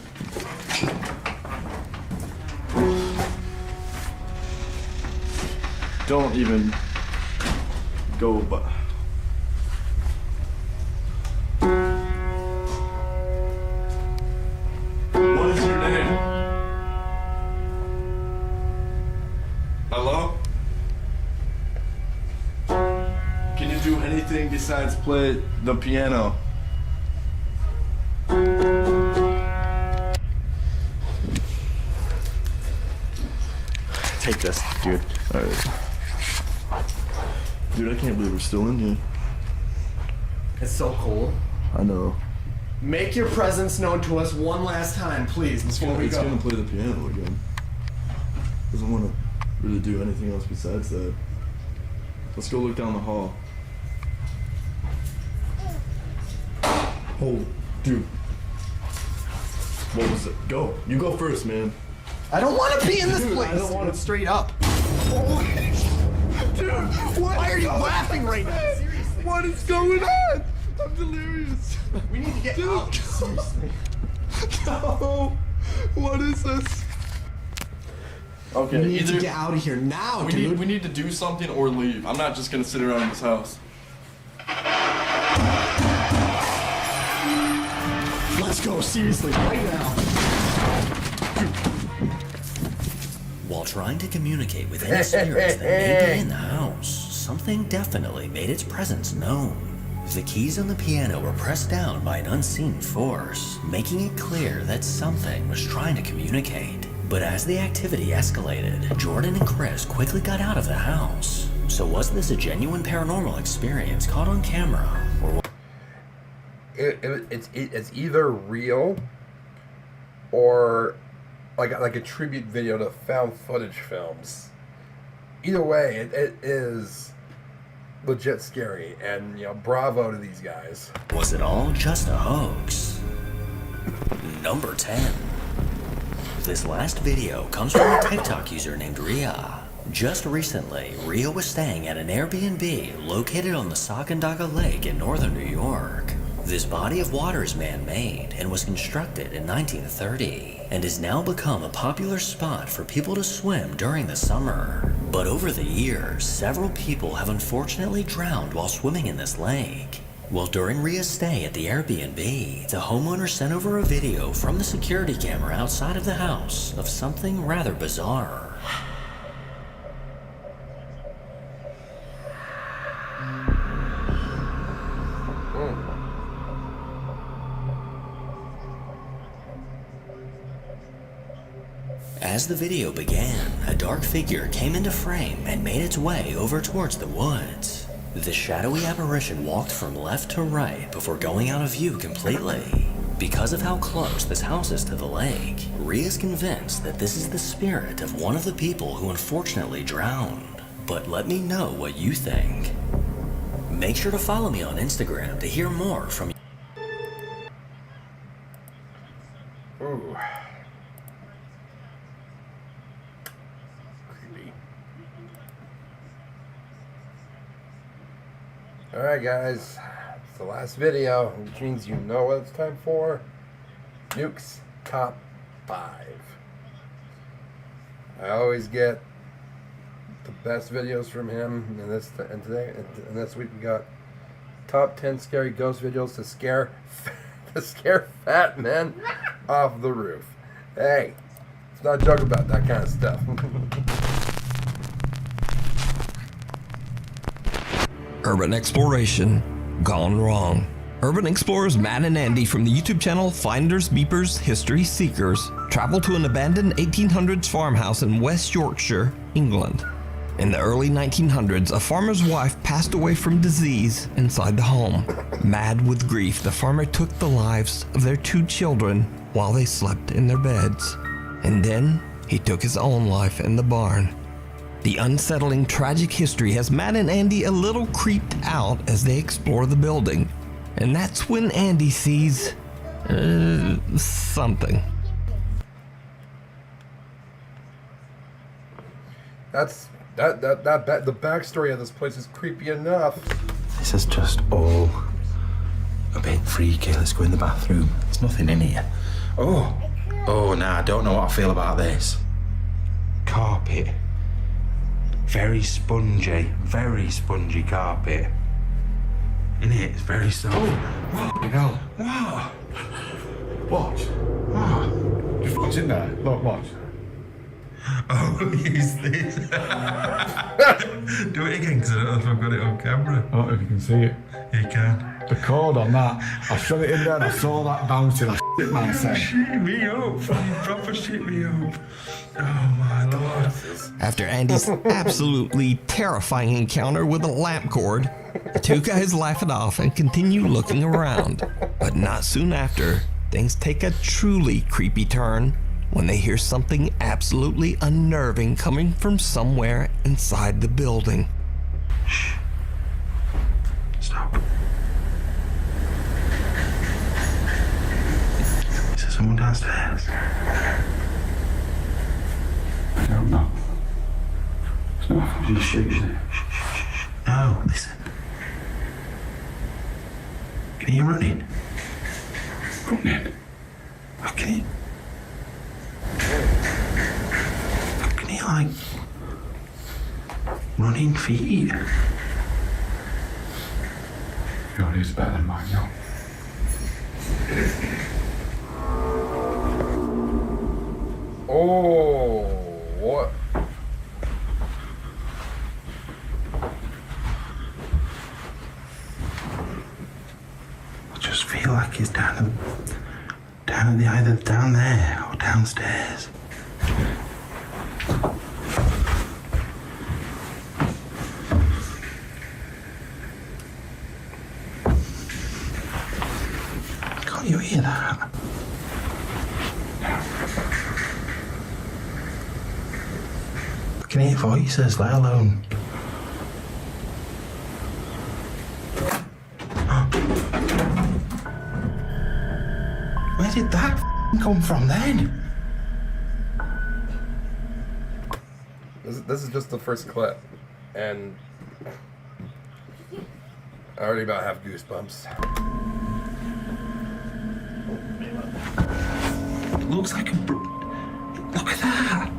Don't even go, but. What is your name? Hello? Can you do anything besides play the piano? Take this, dude. Alright. Dude, I can't believe we're still in here. It's so cold. I know. Make your presence known to us one last time, please, before we go. It's gonna play the piano again. Doesn't want to really do anything else besides that. Let's go look down the hall. Oh, dude. What was it? Go. You go first, man. I don't want to be in this Dude, place. I don't want to. Straight up. Dude, why are you laughing right now? Seriously. What is going on? I'm delirious. We need to get out. Seriously. No. What is this? Okay, We need to get out of here now, dude. We need to do something or leave. I'm not just gonna sit around in this house. Let's go, seriously, right now. While trying to communicate with any spirits that may be in the house, something definitely made its presence known. The keys on the piano were pressed down by an unseen force, making it clear that something was trying to communicate. But as the activity escalated, Jordan and Chris quickly got out of the house. So was this a genuine paranormal experience caught on camera, or it's either real or like a tribute video to found footage films. Either way, it is legit scary, and bravo to these guys. was it all just a hoax? Number 10. This last video comes from a TikTok user named Rhea. Just recently, Rhea was staying at an Airbnb located on the Sacandaga Lake in northern New York. This body of water is man-made and was constructed in 1930 and has now become a popular spot for people to swim during the summer. But over the years, several people have unfortunately drowned while swimming in this lake. Well, during Rhea's stay at the Airbnb, the homeowner sent over a video from the security camera outside of the house of something rather bizarre. As the video began, a dark figure came into frame and made its way over towards the woods. The shadowy apparition walked from left to right before going out of view completely. Because of how close this house is to the lake, Rhea is convinced that this is the spirit of one of the people who unfortunately drowned. But let me know what you think. Make sure to follow me on Instagram to hear more from Ooh. Alright guys, it's the last video, which means you know what it's time for. Nuke's Top 5. I always get the best videos from him, and this week we got top 10 scary ghost videos to scare fat men off the roof. Hey, let's not joke about that kind of stuff. Urban exploration gone wrong. Urban explorers Matt and Andy from the YouTube channel Finders Beepers History Seekers travel to an abandoned 1800s farmhouse in West Yorkshire, England. In the early 1900s, a farmer's wife passed away from disease inside the home. Mad with grief, the farmer took the lives of their 2 children while they slept in their beds. And then he took his own life in the barn. The unsettling, tragic history has Matt and Andy a little creeped out as they explore the building. And that's when Andy sees something. The backstory of this place is creepy enough. This is just all a bit freaky. Let's go in the bathroom. There's nothing in here. Oh, nah, I don't know what I feel about this. Carpet. very spongy carpet. In it, it's very soft. You know. What? Watch. What? Just what's in there? Look, watch. Oh, use this. Do it again, because I don't know if I've got it on camera. I don't know if you can see it. You can. The cord on that. I shut it in there and I saw that bouncing. I shit myself. Shit me up. You proper shit me up. Oh my lord. After Andy's absolutely terrifying encounter with a lamp cord, the two guys laugh it off and continue looking around. But not soon after, things take a truly creepy turn when they hear something absolutely unnerving coming from somewhere inside the building. Shh. Stop. Is there someone downstairs? I don't know. It's not just shit, is it? No, listen. Can you hear running? Running? Okay. Can you like running feet? Your is better than mine, no. Oh, what? I just feel like it's down at the either down there or downstairs. Can't you hear that? I can hear voices, let alone. Where did that come from then? This is just the first clip, and I already about have goosebumps. It looks like a. Look at that!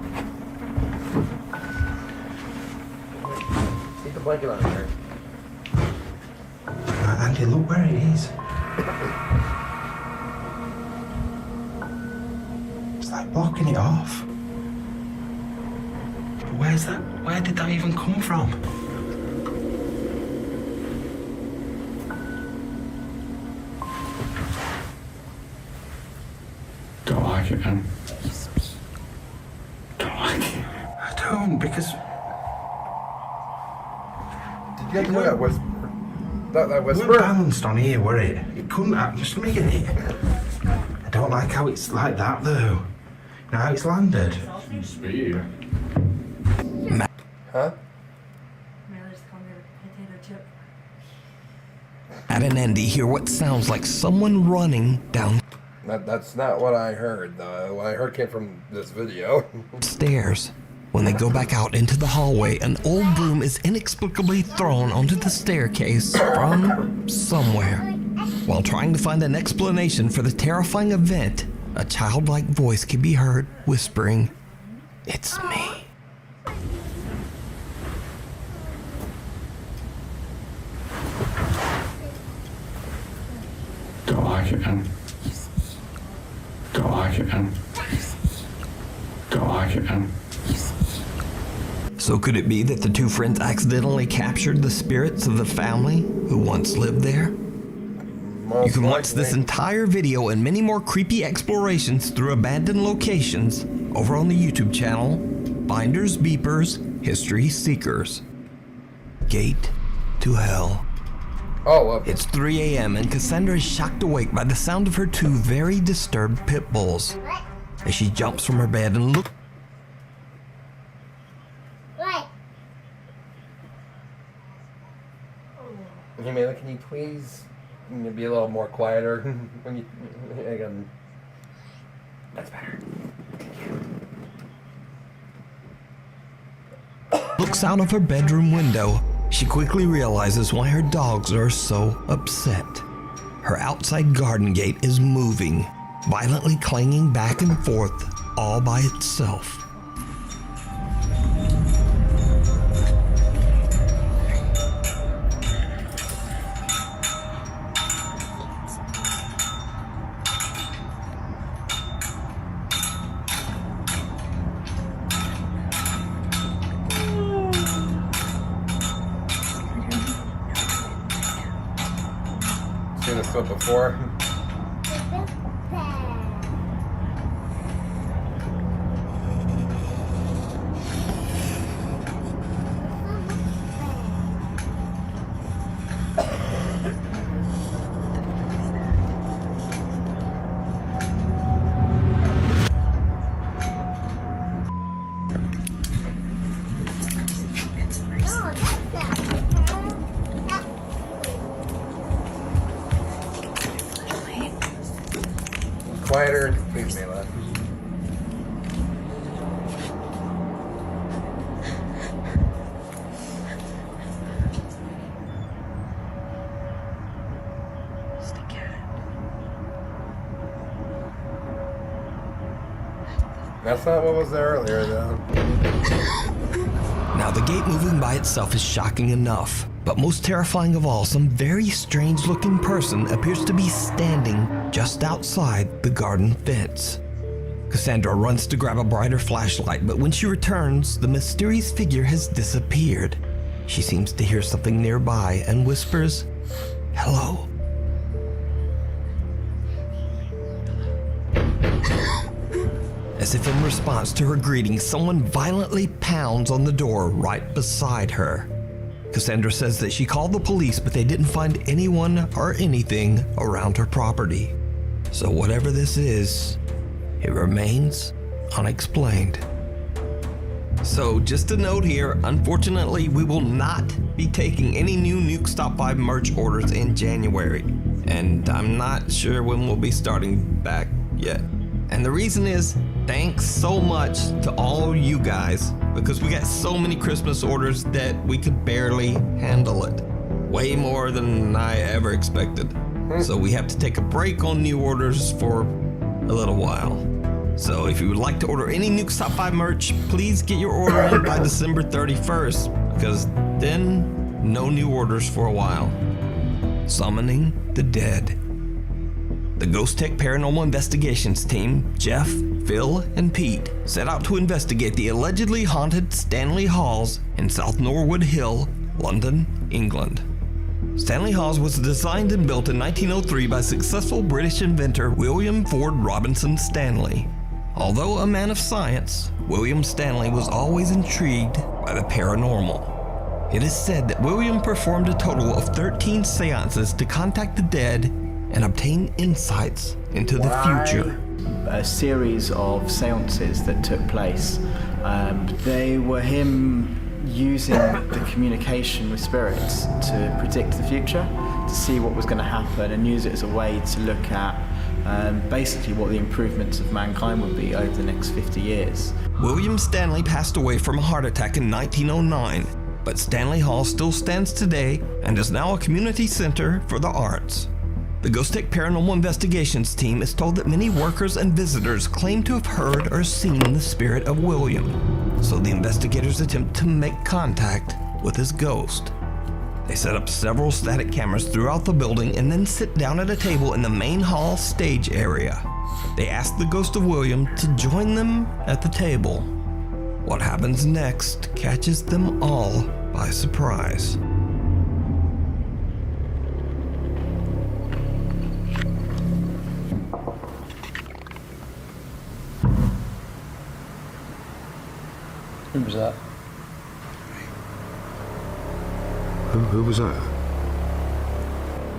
Keep the blanket on here. Andy, look where it is. It's like blocking it off. But where's that? Where did that even come from? Don't like it, Em. Don't like it. I don't, because. Did you hear that whisper? That whisper? We're balanced on here, were it? It couldn't have. Just let me get it. I don't like how it's like that, though. You know how it's landed? Speed. Huh? Matt and Andy hear what sounds like someone running down That's not what I heard, though. What I heard came from this video. stairs. When they go back out into the hallway, an old broom is inexplicably thrown onto the staircase from somewhere. While trying to find an explanation for the terrifying event, a childlike voice can be heard whispering, "It's me." Don't like it, Em. Don't like it, Em. Don't like it, Em. So could it be that the two friends accidentally captured the spirits of the family who once lived there? You can watch this entire video and many more creepy explorations through abandoned locations over on the YouTube channel, Finders Beepers History Seekers. Gate to Hell. Oh, okay. It's 3 a.m. and Cassandra is shocked awake by the sound of her two very disturbed pit bulls. As she jumps from her bed and looks Humana, can you please be a little more quieter when you again? That's better. looks out of her bedroom window. She quickly realizes why her dogs are so upset. Her outside garden gate is moving, violently clanging back and forth all by itself. this to it before. Quieter, please, Mela. That's not what was there earlier, though. Now, the gate moving by itself is shocking enough, but most terrifying of all, some very strange-looking person appears to be standing just outside the garden fence. Cassandra runs to grab a brighter flashlight, but when she returns, the mysterious figure has disappeared. She seems to hear something nearby and whispers, "Hello." As if in response to her greeting, someone violently pounds on the door right beside her. Cassandra says that she called the police, but they didn't find anyone or anything around her property. So whatever this is, it remains unexplained. So just a note here, unfortunately, we will not be taking any new Nuke Stop 5 merch orders in January. And I'm not sure when we'll be starting back yet. And the reason is, thanks so much to all you guys, because we got so many Christmas orders that we could barely handle it. Way more than I ever expected. So we have to take a break on new orders for a little while. So if you would like to order any Nuke Top 5 merch, please get your order in by December 31st, because then no new orders for a while. Summoning the Dead. The Ghost Tech Paranormal Investigations team, Jeff, Phil, and Pete, set out to investigate the allegedly haunted Stanley Halls in South Norwood Hill, London, England. Stanley Halls was designed and built in 1903 by successful British inventor William Ford Robinson Stanley. Although a man of science, William Stanley was always intrigued by the paranormal. It is said that William performed a total of 13 seances to contact the dead and obtain insights into the future. A series of seances that took place. They were him using the communication with spirits to predict the future, to see what was going to happen, and use it as a way to look at basically what the improvements of mankind would be over the next 50 years. William Stanley passed away from a heart attack in 1909, but Stanley Hall still stands today and is now a community center for the arts. The Ghost Tech Paranormal Investigations team is told that many workers and visitors claim to have heard or seen the spirit of William, so the investigators attempt to make contact with his ghost. They set up several static cameras throughout the building and then sit down at a table in the main hall stage area. They ask the ghost of William to join them at the table. What happens next catches them all by surprise. Who was that? Who was that?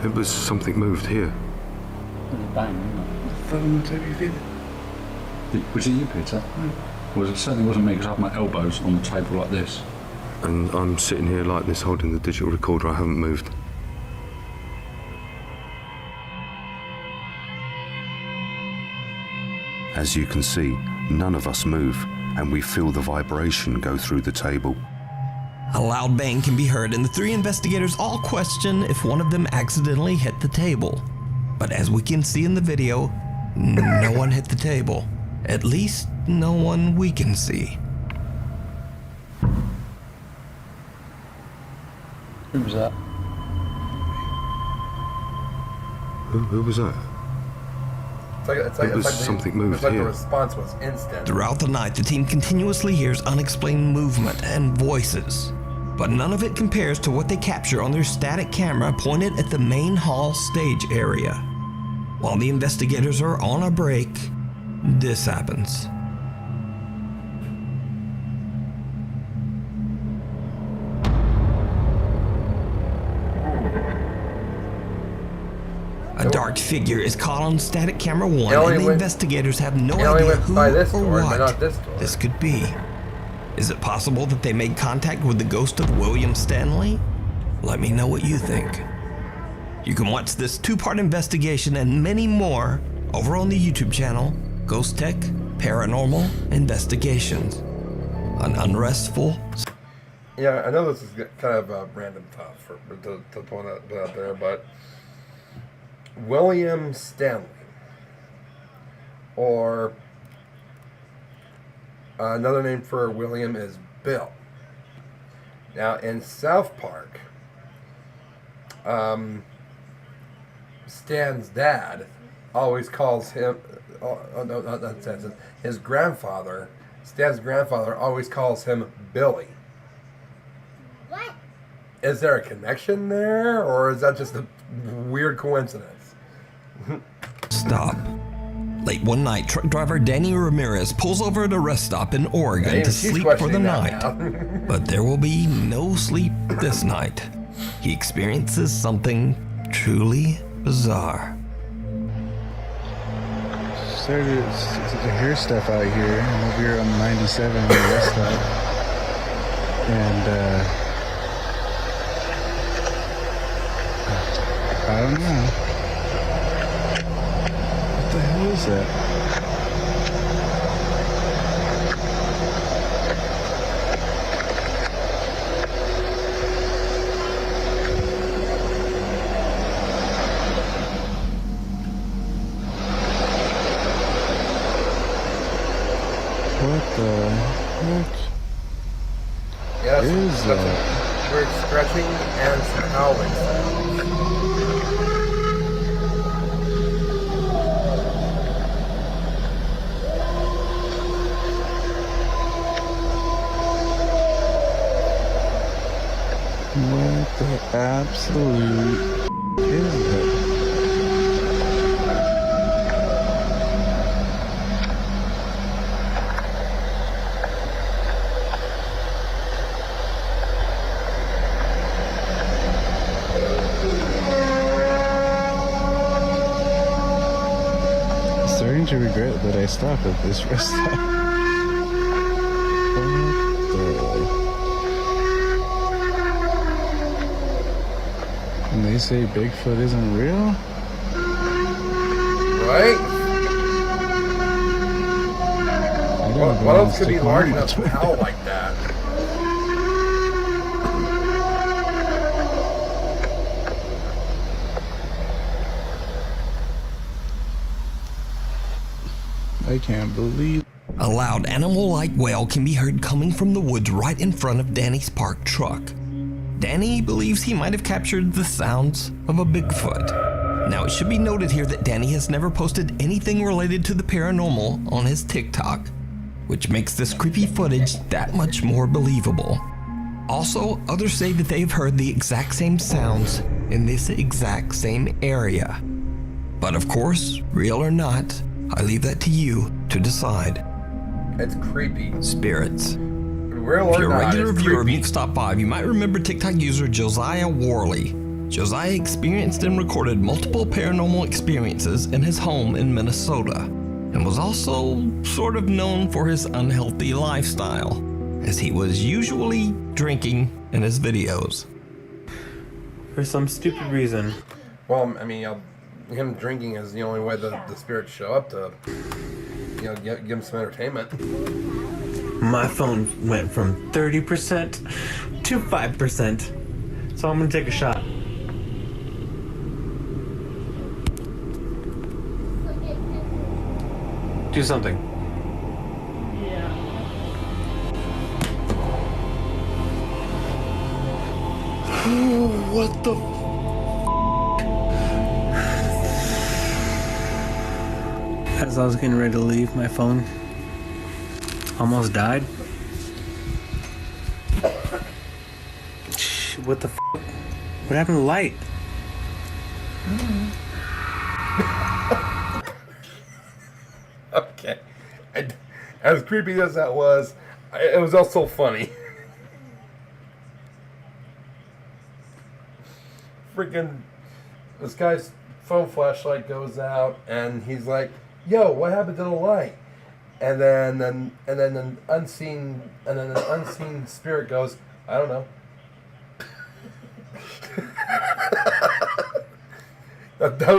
It was something moved here. It was a bang, wasn't it? Phone on the table, you feel it? Was it you, Peter? Well, it certainly wasn't me, because I have my elbows on the table like this. And I'm sitting here like this holding the digital recorder. I haven't moved. As you can see, none of us move, and we feel the vibration go through the table. A loud bang can be heard, and the three investigators all question if one of them accidentally hit the table. But as we can see in the video, no one hit the table. At least, no one we can see. Who was that? Who was that? Something moved it's like here. The response was instant. Throughout the night, the team continuously hears unexplained movement and voices. but none of it compares to what they capture on their static camera pointed at the main hall stage area. While the investigators are on a break, this happens. A dark figure is caught on static camera 1, and the investigators have no idea who or what this could be. Is it possible that they made contact with the ghost of William Stanley? Let me know what you think. You can watch this 2-part investigation and many more over on the YouTube channel, Ghost Tech Paranormal Investigations. An unrestful... Yeah, I know this is kind of a random thought to point out there, but William Stanley, or another name for William is Bill. Now in South Park, Stan's dad always calls him, no, not Stan, his grandfather, Stan's grandfather always calls him Billy. What? Is there a connection there, or is that just a weird coincidence? Stop. Late one night, truck driver Danny Ramirez pulls over at a rest stop in Oregon to sleep for the night. But there will be no sleep this night. He experiences something truly bizarre. Started to hear stuff out here. I'm over here on 97 in the rest stop. And I don't know. What the hell is that? What the heck? Yes, is that? Weird stretching and some howling sounds. What the absolute is it? I'm starting to regret that I stopped at this rest stop. What the... And they say Bigfoot isn't real? Right? What else could be large enough to howl like that? I can't believe. A loud animal-like wail can be heard coming from the woods right in front of Danny's parked truck. Danny believes he might have captured the sounds of a Bigfoot. Now, it should be noted here that Danny has never posted anything related to the paranormal on his TikTok, which makes this creepy footage that much more believable. Also, others say that they've heard the exact same sounds in this exact same area. But of course, real or not, I leave that to you to decide. It's creepy. Spirits. Real If you're or a not, regular it's viewer of creepy. Mukes Top 5, you might remember TikTok user Josiah Worley. Josiah experienced and recorded multiple paranormal experiences in his home in Minnesota, and was also sort of known for his unhealthy lifestyle, as he was usually drinking in his videos. For some stupid reason. Well, I mean, him drinking is the only way that the spirits show up to, give him some entertainment. My phone went from 30% to 5%. So I'm gonna take a shot. Do something. What the As I was getting ready to leave, my phone almost died. What the f? What happened to the light? Okay. And as creepy as that was, it was also funny. Freaking, this guy's phone flashlight goes out, and he's like, "Yo, what happened to the light?" And then an unseen spirit goes, "I don't know."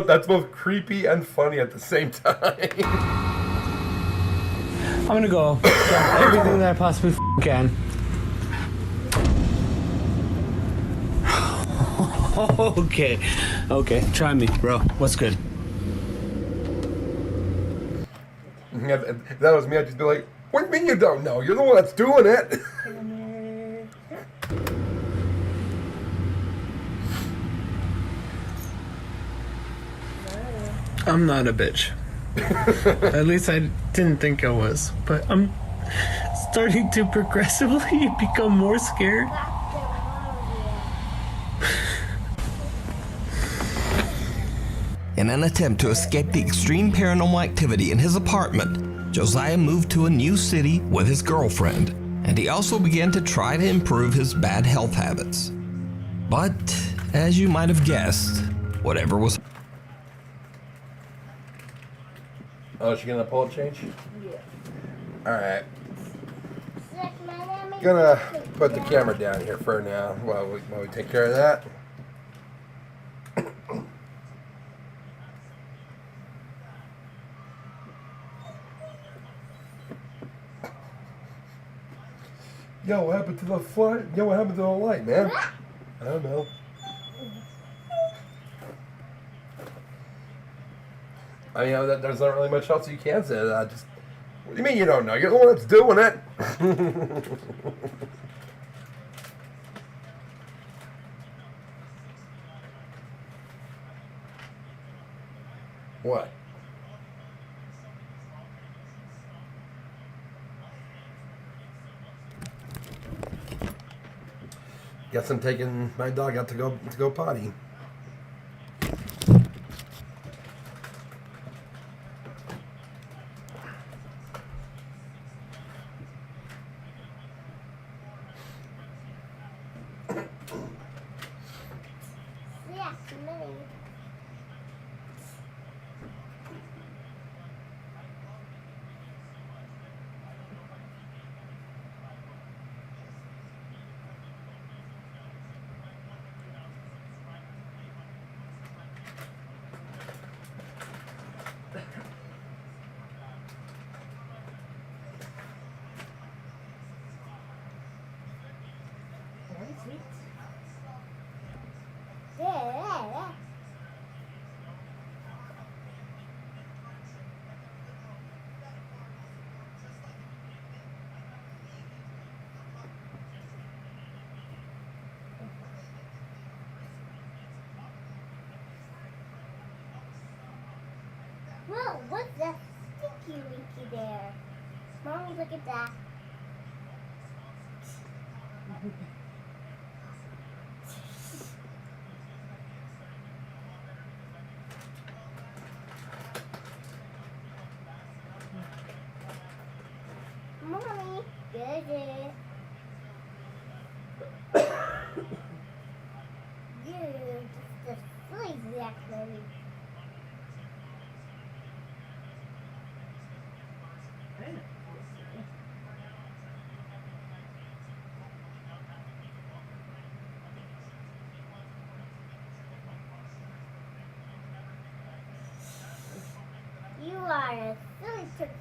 That's both creepy and funny at the same time. I'm gonna go grab everything that I possibly can. Okay, try me, bro. What's good? If that was me, I'd just be like, "What do you mean you don't know? You're the one that's doing it." I'm not a bitch. At least I didn't think I was. But I'm starting to progressively become more scared. In an attempt to escape the extreme paranormal activity in his apartment, Josiah moved to a new city with his girlfriend, and he also began to try to improve his bad health habits. But, as you might have guessed, whatever was... Oh, is she gonna pull a change? Yeah. Alright. Gonna put the camera down here for now while we take care of that. Yo, what happened to the flight? Yo, what happened to the light, man? I don't know. I mean, there's not really much else you can say to that. Just, what do you mean you don't know? You're the one that's doing it. What? Guess I'm taking my dog out to go potty. Yes, many. Very sweet. Yeah. Whoa, what's that stinky winky there? Mom, look at that. Mommy, good. You're just a sleazy actually. You are a silly turkey.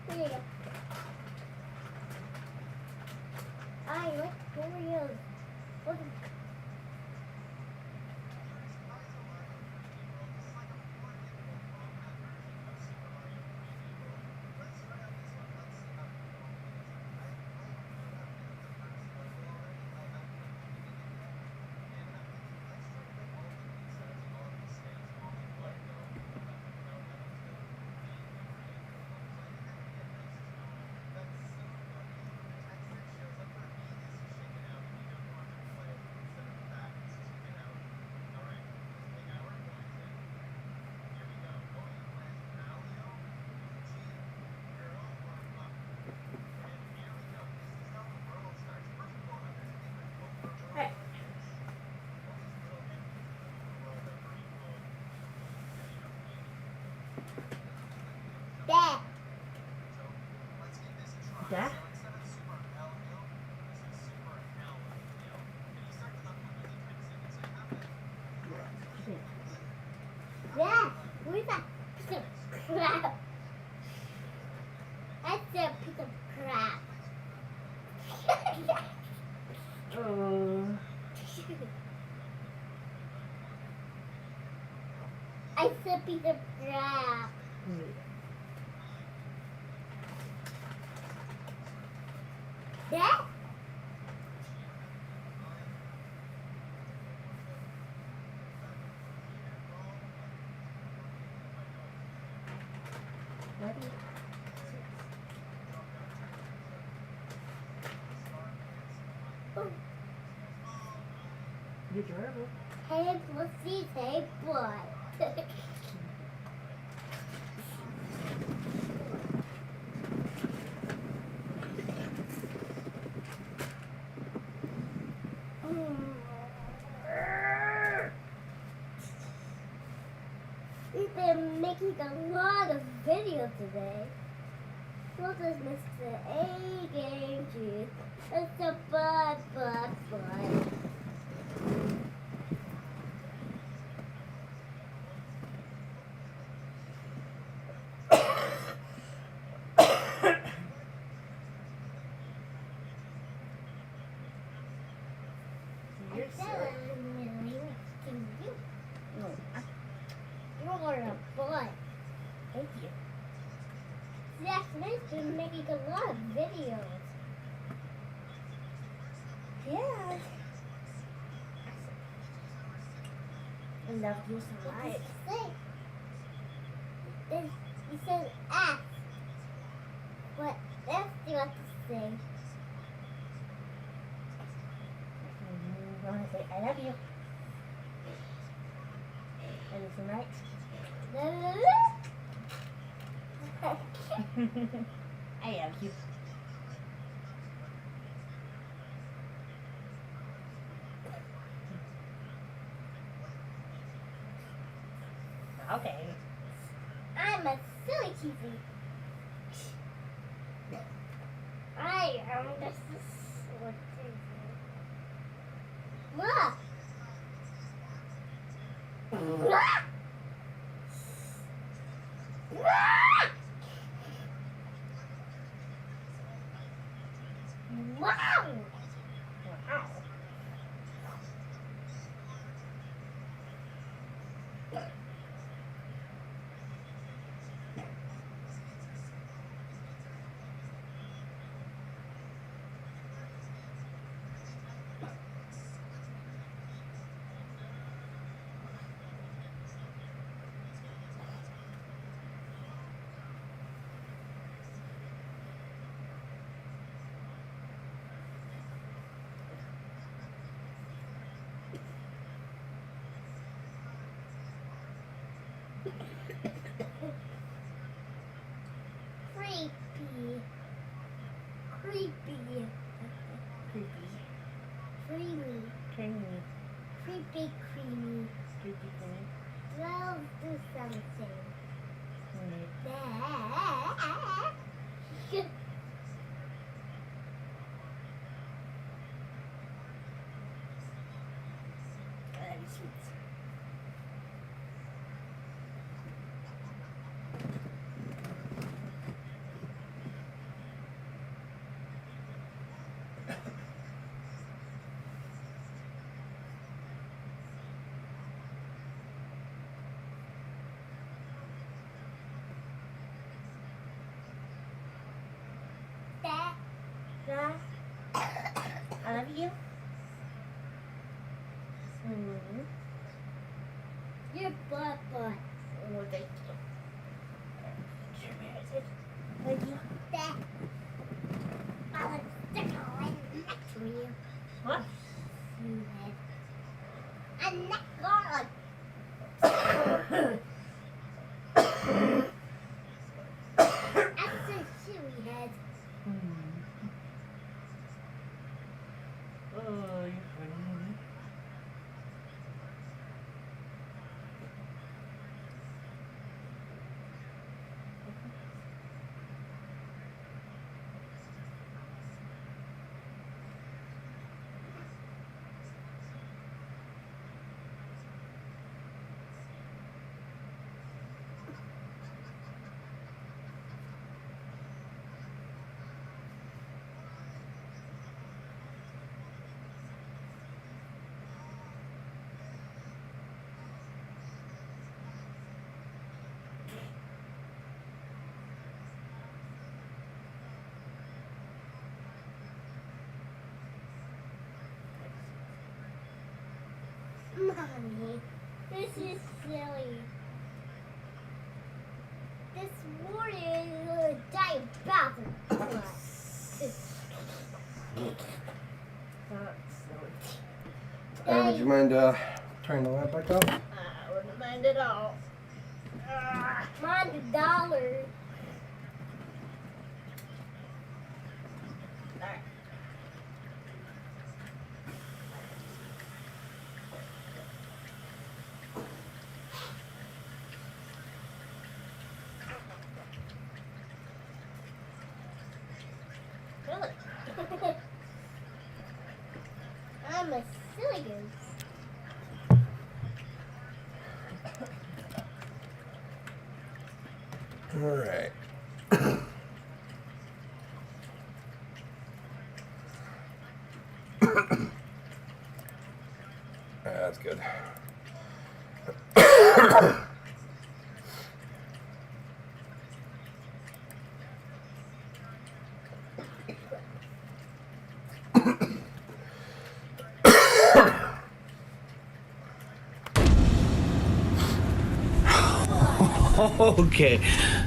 Here you go. I like Oreos. Look at Hey. Dad. Dad? Dad, where's that piece of crap? That's a piece of crap. I said piece of crap. Dad? You're adorable. Hey, pussy, hey, boy. We've been making a lot of videos today. We'll just miss the A game juice. It's a bud. You're I said I'm really to you. No, you're a boy. Thank you. That's nice. Been making a lot of videos. Yeah. I love you so much. You said F. What else do you want to say? I want to say I love you. And it's night. I love you. Okay. I'm a silly cheesy. I am just a silly cheesy. Look. Wow. Creepy. Creamy. Creepy, creamy. Let's do something. I love you. Your butt. Oh, thank you. Thank you. Dad. I want to stick right next to you. What? You head. I'm not going. That's a silly head. Oh, you're funny. Mommy, this is silly. This morning, a giant bathroom. Would you mind turning the lamp back off? I wouldn't mind at all. Mind $1. Really? I'm a silly goose. All right. That's good.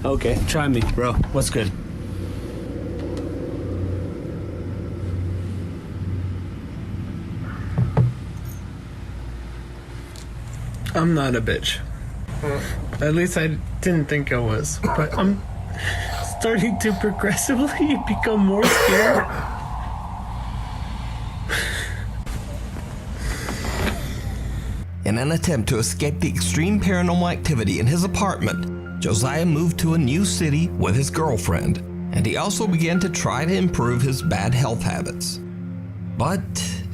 Okay, try me, bro. What's good? I'm not a bitch. At least I didn't think I was. But I'm starting to progressively become more scared. In an attempt to escape the extreme paranormal activity in his apartment, Josiah moved to a new city with his girlfriend, and he also began to try to improve his bad health habits. But,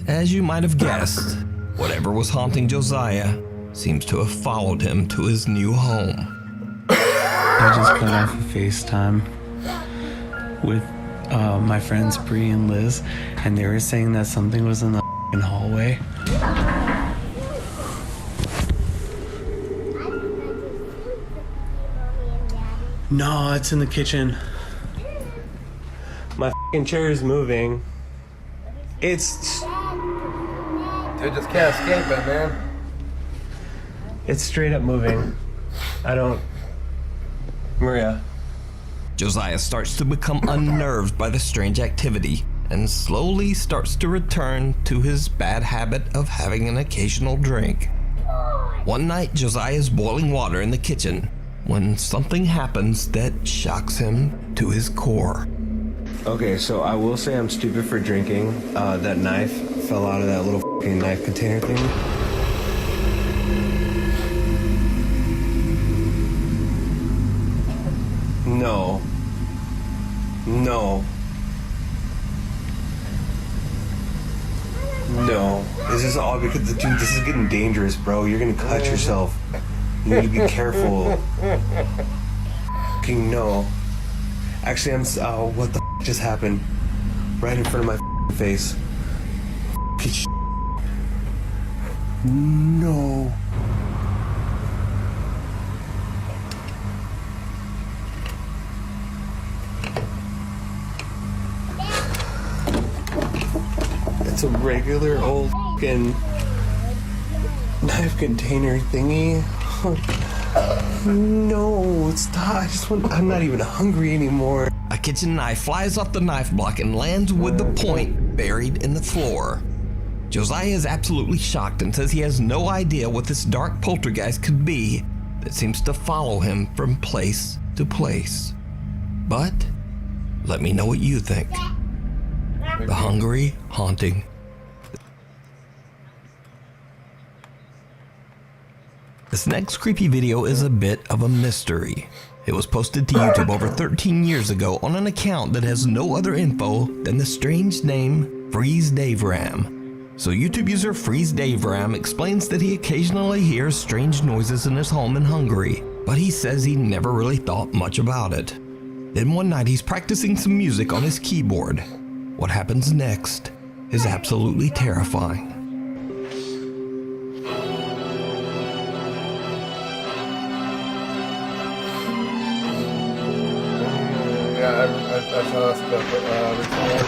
as you might have guessed, whatever was haunting Josiah seems to have followed him to his new home. I just got off of FaceTime with my friends Bree and Liz, and they were saying that something was in the hallway. No, it's in the kitchen. My f***ing chair is moving. It's... Dude, just can't escape it, man. It's straight up moving. I don't... Maria. Josiah starts to become unnerved by the strange activity and slowly starts to return to his bad habit of having an occasional drink. One night, Josiah is boiling water in the kitchen when something happens that shocks him to his core. Okay, so I will say I'm stupid for drinking. That knife fell out of that little f***ing knife container thing. No. No. No. This is all because, dude, this is getting dangerous, bro. You're gonna cut yourself. You need to be careful. Fucking no. Actually, what the f just happened? Right in front of my face. No. It's a regular old f***ing knife container thingy. No, stop. I'm not even hungry anymore. A kitchen knife flies off the knife block and lands with the point buried in the floor. Josiah is absolutely shocked and says he has no idea what this dark poltergeist could be that seems to follow him from place to place. But let me know what you think. The Hungary Haunting. This next creepy video is a bit of a mystery. It was posted to YouTube over 13 years ago on an account that has no other info than the strange name Freeze Dave Ram. So YouTube user Freeze Dave Ram explains that he occasionally hears strange noises in his home in Hungary, but he says he never really thought much about it. Then one night he's practicing some music on his keyboard. What happens next is absolutely terrifying. I saw this clip recently.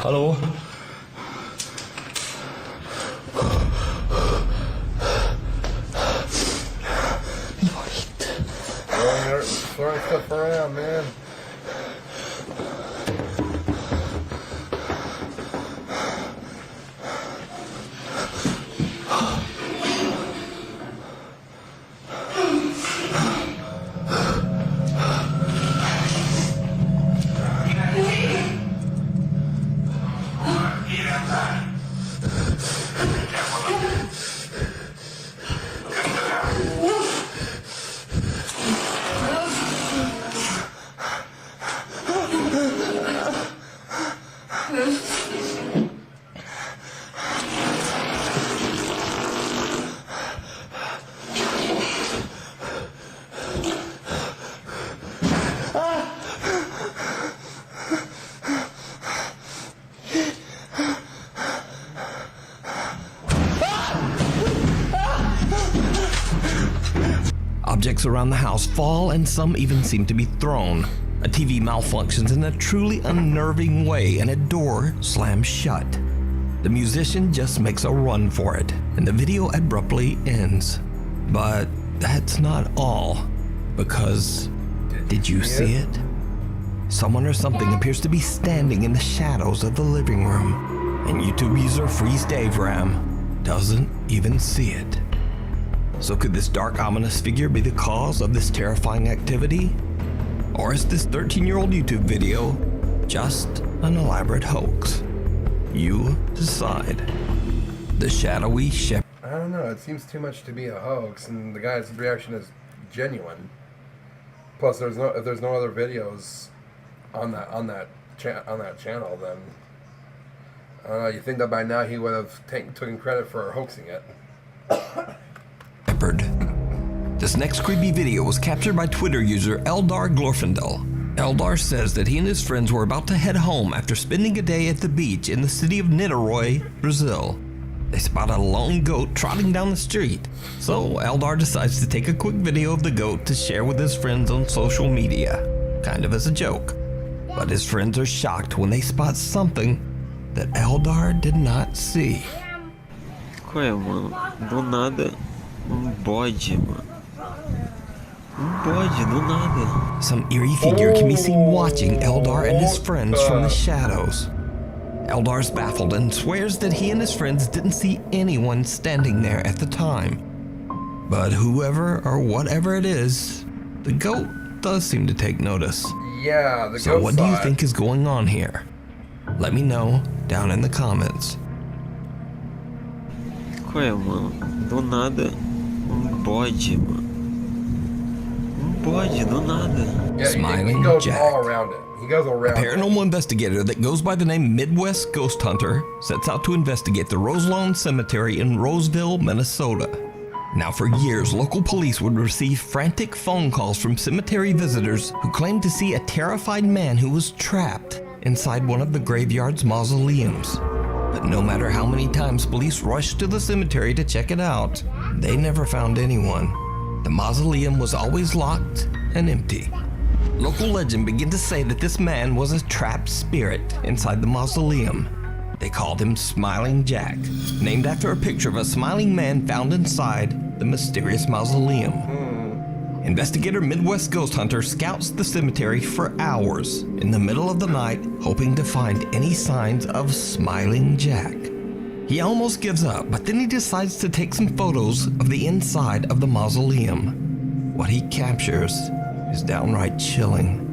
Hallo? Throwing stuff around, man. Objects around the house fall and some even seem to be thrown. A TV malfunctions in a truly unnerving way and a door slams shut. The musician just makes a run for it and the video abruptly ends. But that's not all, because did you see it? Someone or something appears to be standing in the shadows of the living room, and YouTube user Freeze Dave Ram doesn't even see it. So could this dark, ominous figure be the cause of this terrifying activity? Or is this 13-year-old YouTube video just an elaborate hoax? You decide. The shadowy shepherd. I don't know. It seems too much to be a hoax, and the guy's reaction is genuine. Plus, if there's no other videos on that channel, then I don't know. You think that by now he would have taken credit for hoaxing it? This next creepy video was captured by Twitter user Eldar Glorfindel. Eldar says that he and his friends were about to head home after spending a day at the beach in the city of Niterói, Brazil. They spot a lone goat trotting down the street, so Eldar decides to take a quick video of the goat to share with his friends on social media, kind of as a joke. But his friends are shocked when they spot something that Eldar did not see. Qual é, mano? Do nada, bode, mano. Bode, do nada. Some eerie figure can be seen watching Eldar and his friends from the shadows. Eldar's baffled and swears that he and his friends didn't see anyone standing there at the time. But whoever or whatever it is, the goat does seem to take notice. Yeah, the goat. So what do you think is going on here? Let me know down in the comments. Qual é, mano? Do nada, bode, mano. Bode, do nada. Yeah, Smiling he goes Jack. all around it. He goes around A paranormal investigator that goes by the name Midwest Ghost Hunter sets out to investigate the Roselawn Cemetery in Roseville, Minnesota. Now, for years, local police would receive frantic phone calls from cemetery visitors who claimed to see a terrified man who was trapped inside one of the graveyard's mausoleums. But no matter how many times police rushed to the cemetery to check it out, they never found anyone. The mausoleum was always locked and empty. Local legend began to say that this man was a trapped spirit inside the mausoleum. They called him Smiling Jack, named after a picture of a smiling man found inside the mysterious mausoleum. Investigator Midwest Ghost Hunter scouts the cemetery for hours in the middle of the night, hoping to find any signs of Smiling Jack. He almost gives up, but then he decides to take some photos of the inside of the mausoleum. What he captures is downright chilling.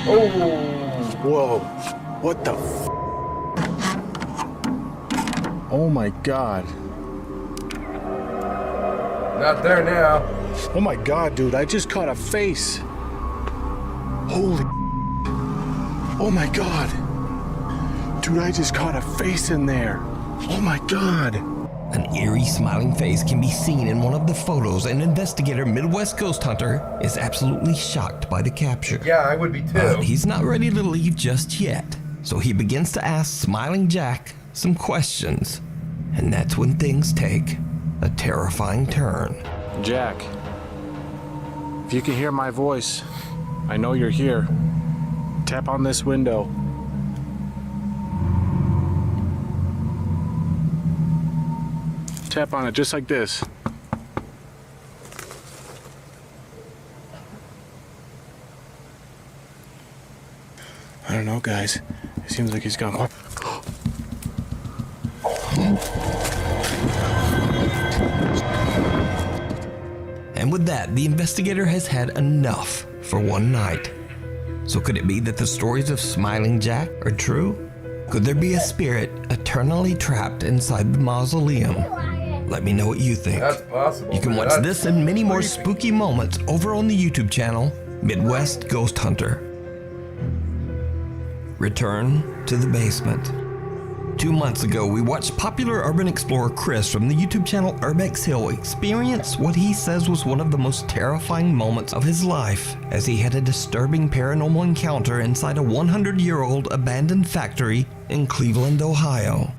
Oh! Whoa. What the f? Oh my god. Not there now. Oh my god, dude. I just caught a face. Holy. Oh my god. Dude, I just caught a face in there. Oh my god. An eerie smiling face can be seen in one of the photos, and investigator Midwest Ghost Hunter is absolutely shocked by the capture. Yeah, I would be too. But he's not ready to leave just yet, so he begins to ask Smiling Jack some questions. And that's when things take a terrifying turn. Jack, if you can hear my voice, I know you're here. Tap on this window. Tap on it just like this. I don't know, guys. It seems like he's gone. And with that, the investigator has had enough for one night. So could it be that the stories of Smiling Jack are true? Could there be a spirit eternally trapped inside the mausoleum? Let me know what you think. That's possible. You can watch this and many more spooky moments over on the YouTube channel, Midwest Ghost Hunter. Return to the basement. 2 months ago, we watched popular urban explorer Chris from the YouTube channel Urbex Hill experience what he says was one of the most terrifying moments of his life, as he had a disturbing paranormal encounter inside a 100-year-old abandoned factory in Cleveland, Ohio.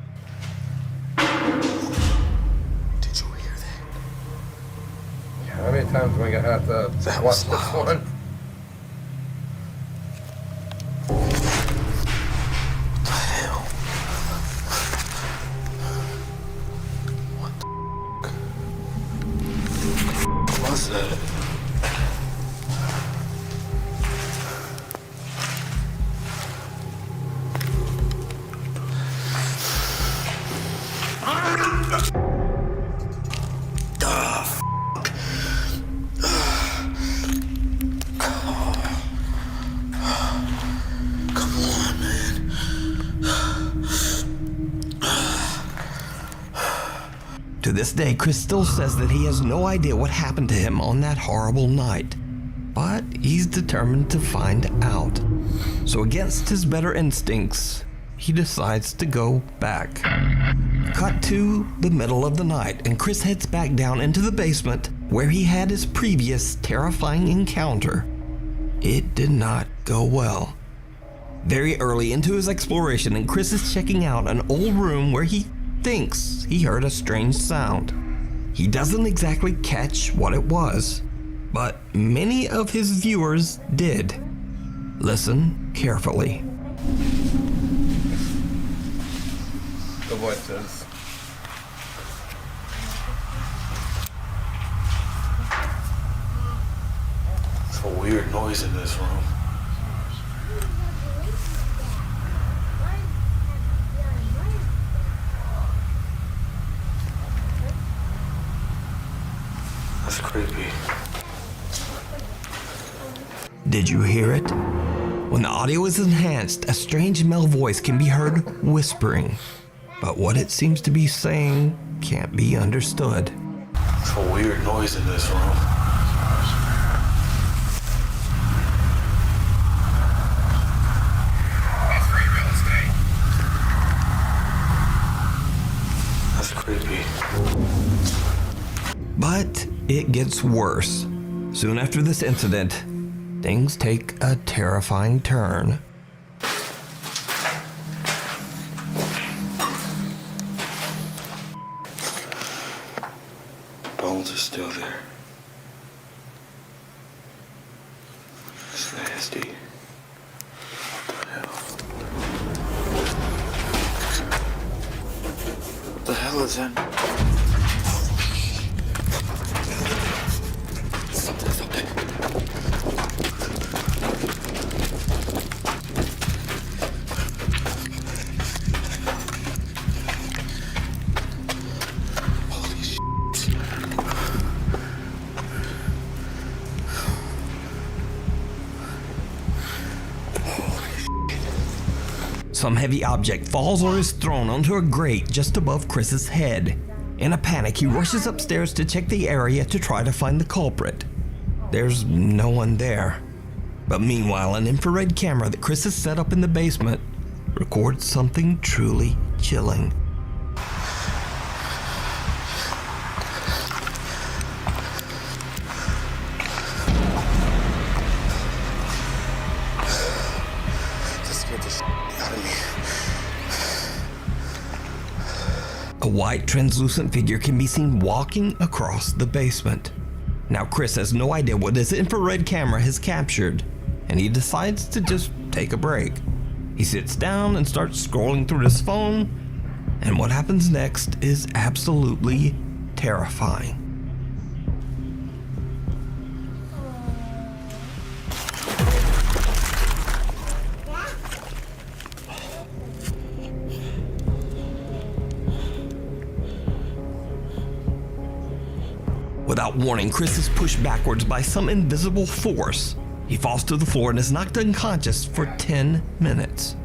How many times am I gonna have to watch this one? What's that? To this day, Chris still says that he has no idea what happened to him on that horrible night, but he's determined to find out. So against his better instincts, he decides to go back. Cut to the middle of the night, and Chris heads back down into the basement where he had his previous terrifying encounter. It did not go well. Very early into his exploration, and Chris is checking out an old room where he thinks he heard a strange sound. He doesn't exactly catch what it was, but many of his viewers did. Listen carefully. The voices. It's a weird noise in this room. That's creepy. Did you hear it? When the audio is enhanced, a strange male voice can be heard whispering, but what it seems to be saying can't be understood. It's a weird noise in this room. That's free real estate. That's creepy. But it gets worse. Soon after this incident, things take a terrifying turn. Bones are still there. It's nasty. What the hell is that? Some heavy object falls or is thrown onto a grate just above Chris's head. In a panic, he rushes upstairs to check the area to try to find the culprit. There's no one there. But meanwhile, an infrared camera that Chris has set up in the basement records something truly chilling. Just get this out of me. A white translucent figure can be seen walking across the basement. Now Chris has no idea what his infrared camera has captured, and he decides to just take a break. He sits down and starts scrolling through his phone, and what happens next is absolutely terrifying. Without warning, Chris is pushed backwards by some invisible force. He falls to the floor and is knocked unconscious for 10 minutes.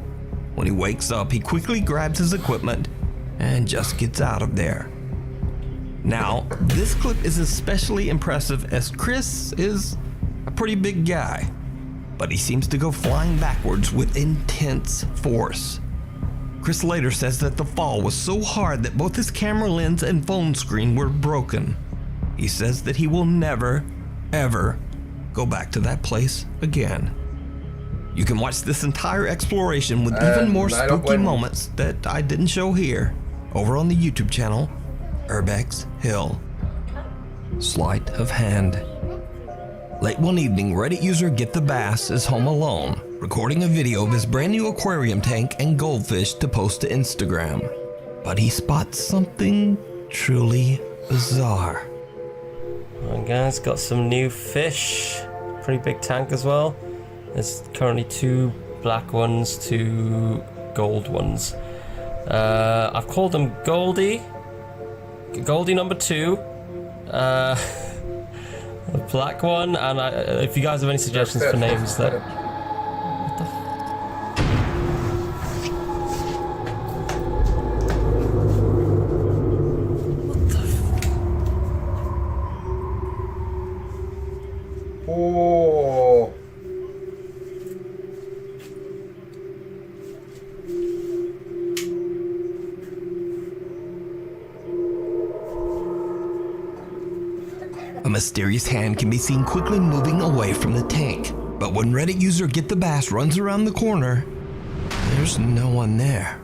When he wakes up, he quickly grabs his equipment and just gets out of there. Now, this clip is especially impressive as Chris is a pretty big guy, but he seems to go flying backwards with intense force. Chris later says that the fall was so hard that both his camera lens and phone screen were broken. He says that he will never, ever go back to that place again. You can watch this entire exploration with even more spooky moments that I didn't show here over on the YouTube channel, Urbex Hill. Sleight of hand. Late one evening, Reddit user Get the Bass is home alone, recording a video of his brand new aquarium tank and goldfish to post to Instagram. But he spots something truly bizarre. Alright guys, got some new fish. Pretty big tank as well. There's currently 2 black ones, 2 gold ones. I've called them Goldie number 2, the black one, and if you guys have any suggestions for names that... What the Oh. A mysterious hand can be seen quickly moving away from the tank, but when Reddit user Get the Bass runs around the corner, there's no one there.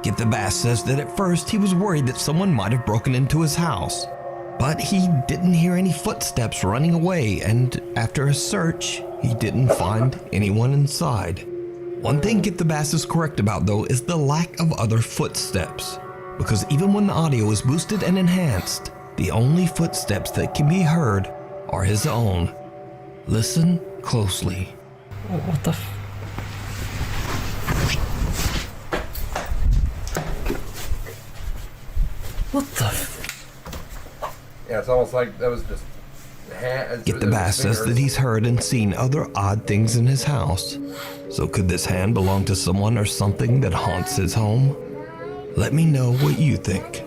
Get the Bass says that at first he was worried that someone might have broken into his house, but he didn't hear any footsteps running away, and after a search, he didn't find anyone inside. One thing Get the Bass is correct about though is the lack of other footsteps, because even when the audio is boosted and enhanced, the only footsteps that can be heard are his own. Listen closely. Oh, what the What the Yeah, it's almost like that was just Get the Bass says that he's heard and seen other odd things in his house. So could this hand belong to someone or something that haunts his home? Let me know what you think.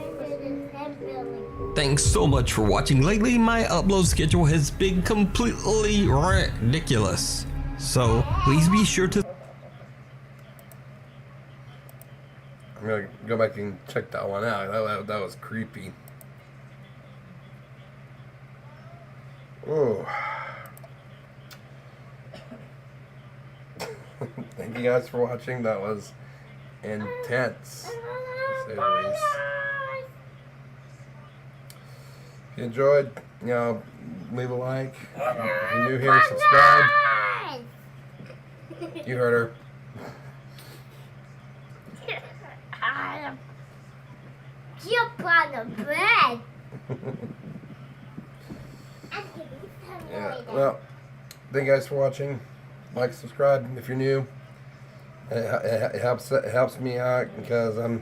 Thanks so much for watching. Lately, my upload schedule has been completely ridiculous. So please be sure to... I'm gonna go back and check that one out. That was creepy. Oh. Thank you guys for watching. That was intense, to say the least. If you enjoyed, leave a like. If you're new here, subscribe. You heard her. Jump on the bed. Yeah, well, thank you guys for watching. Like, subscribe if you're new. It helps me out because I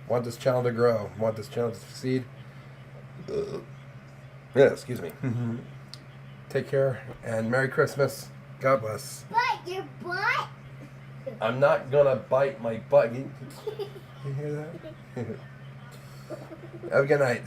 want this channel to grow. I want this channel to succeed. Yeah, excuse me. Take care and Merry Christmas. God bless. Bite your butt. I'm not gonna bite my butt. You hear that? Have a good night.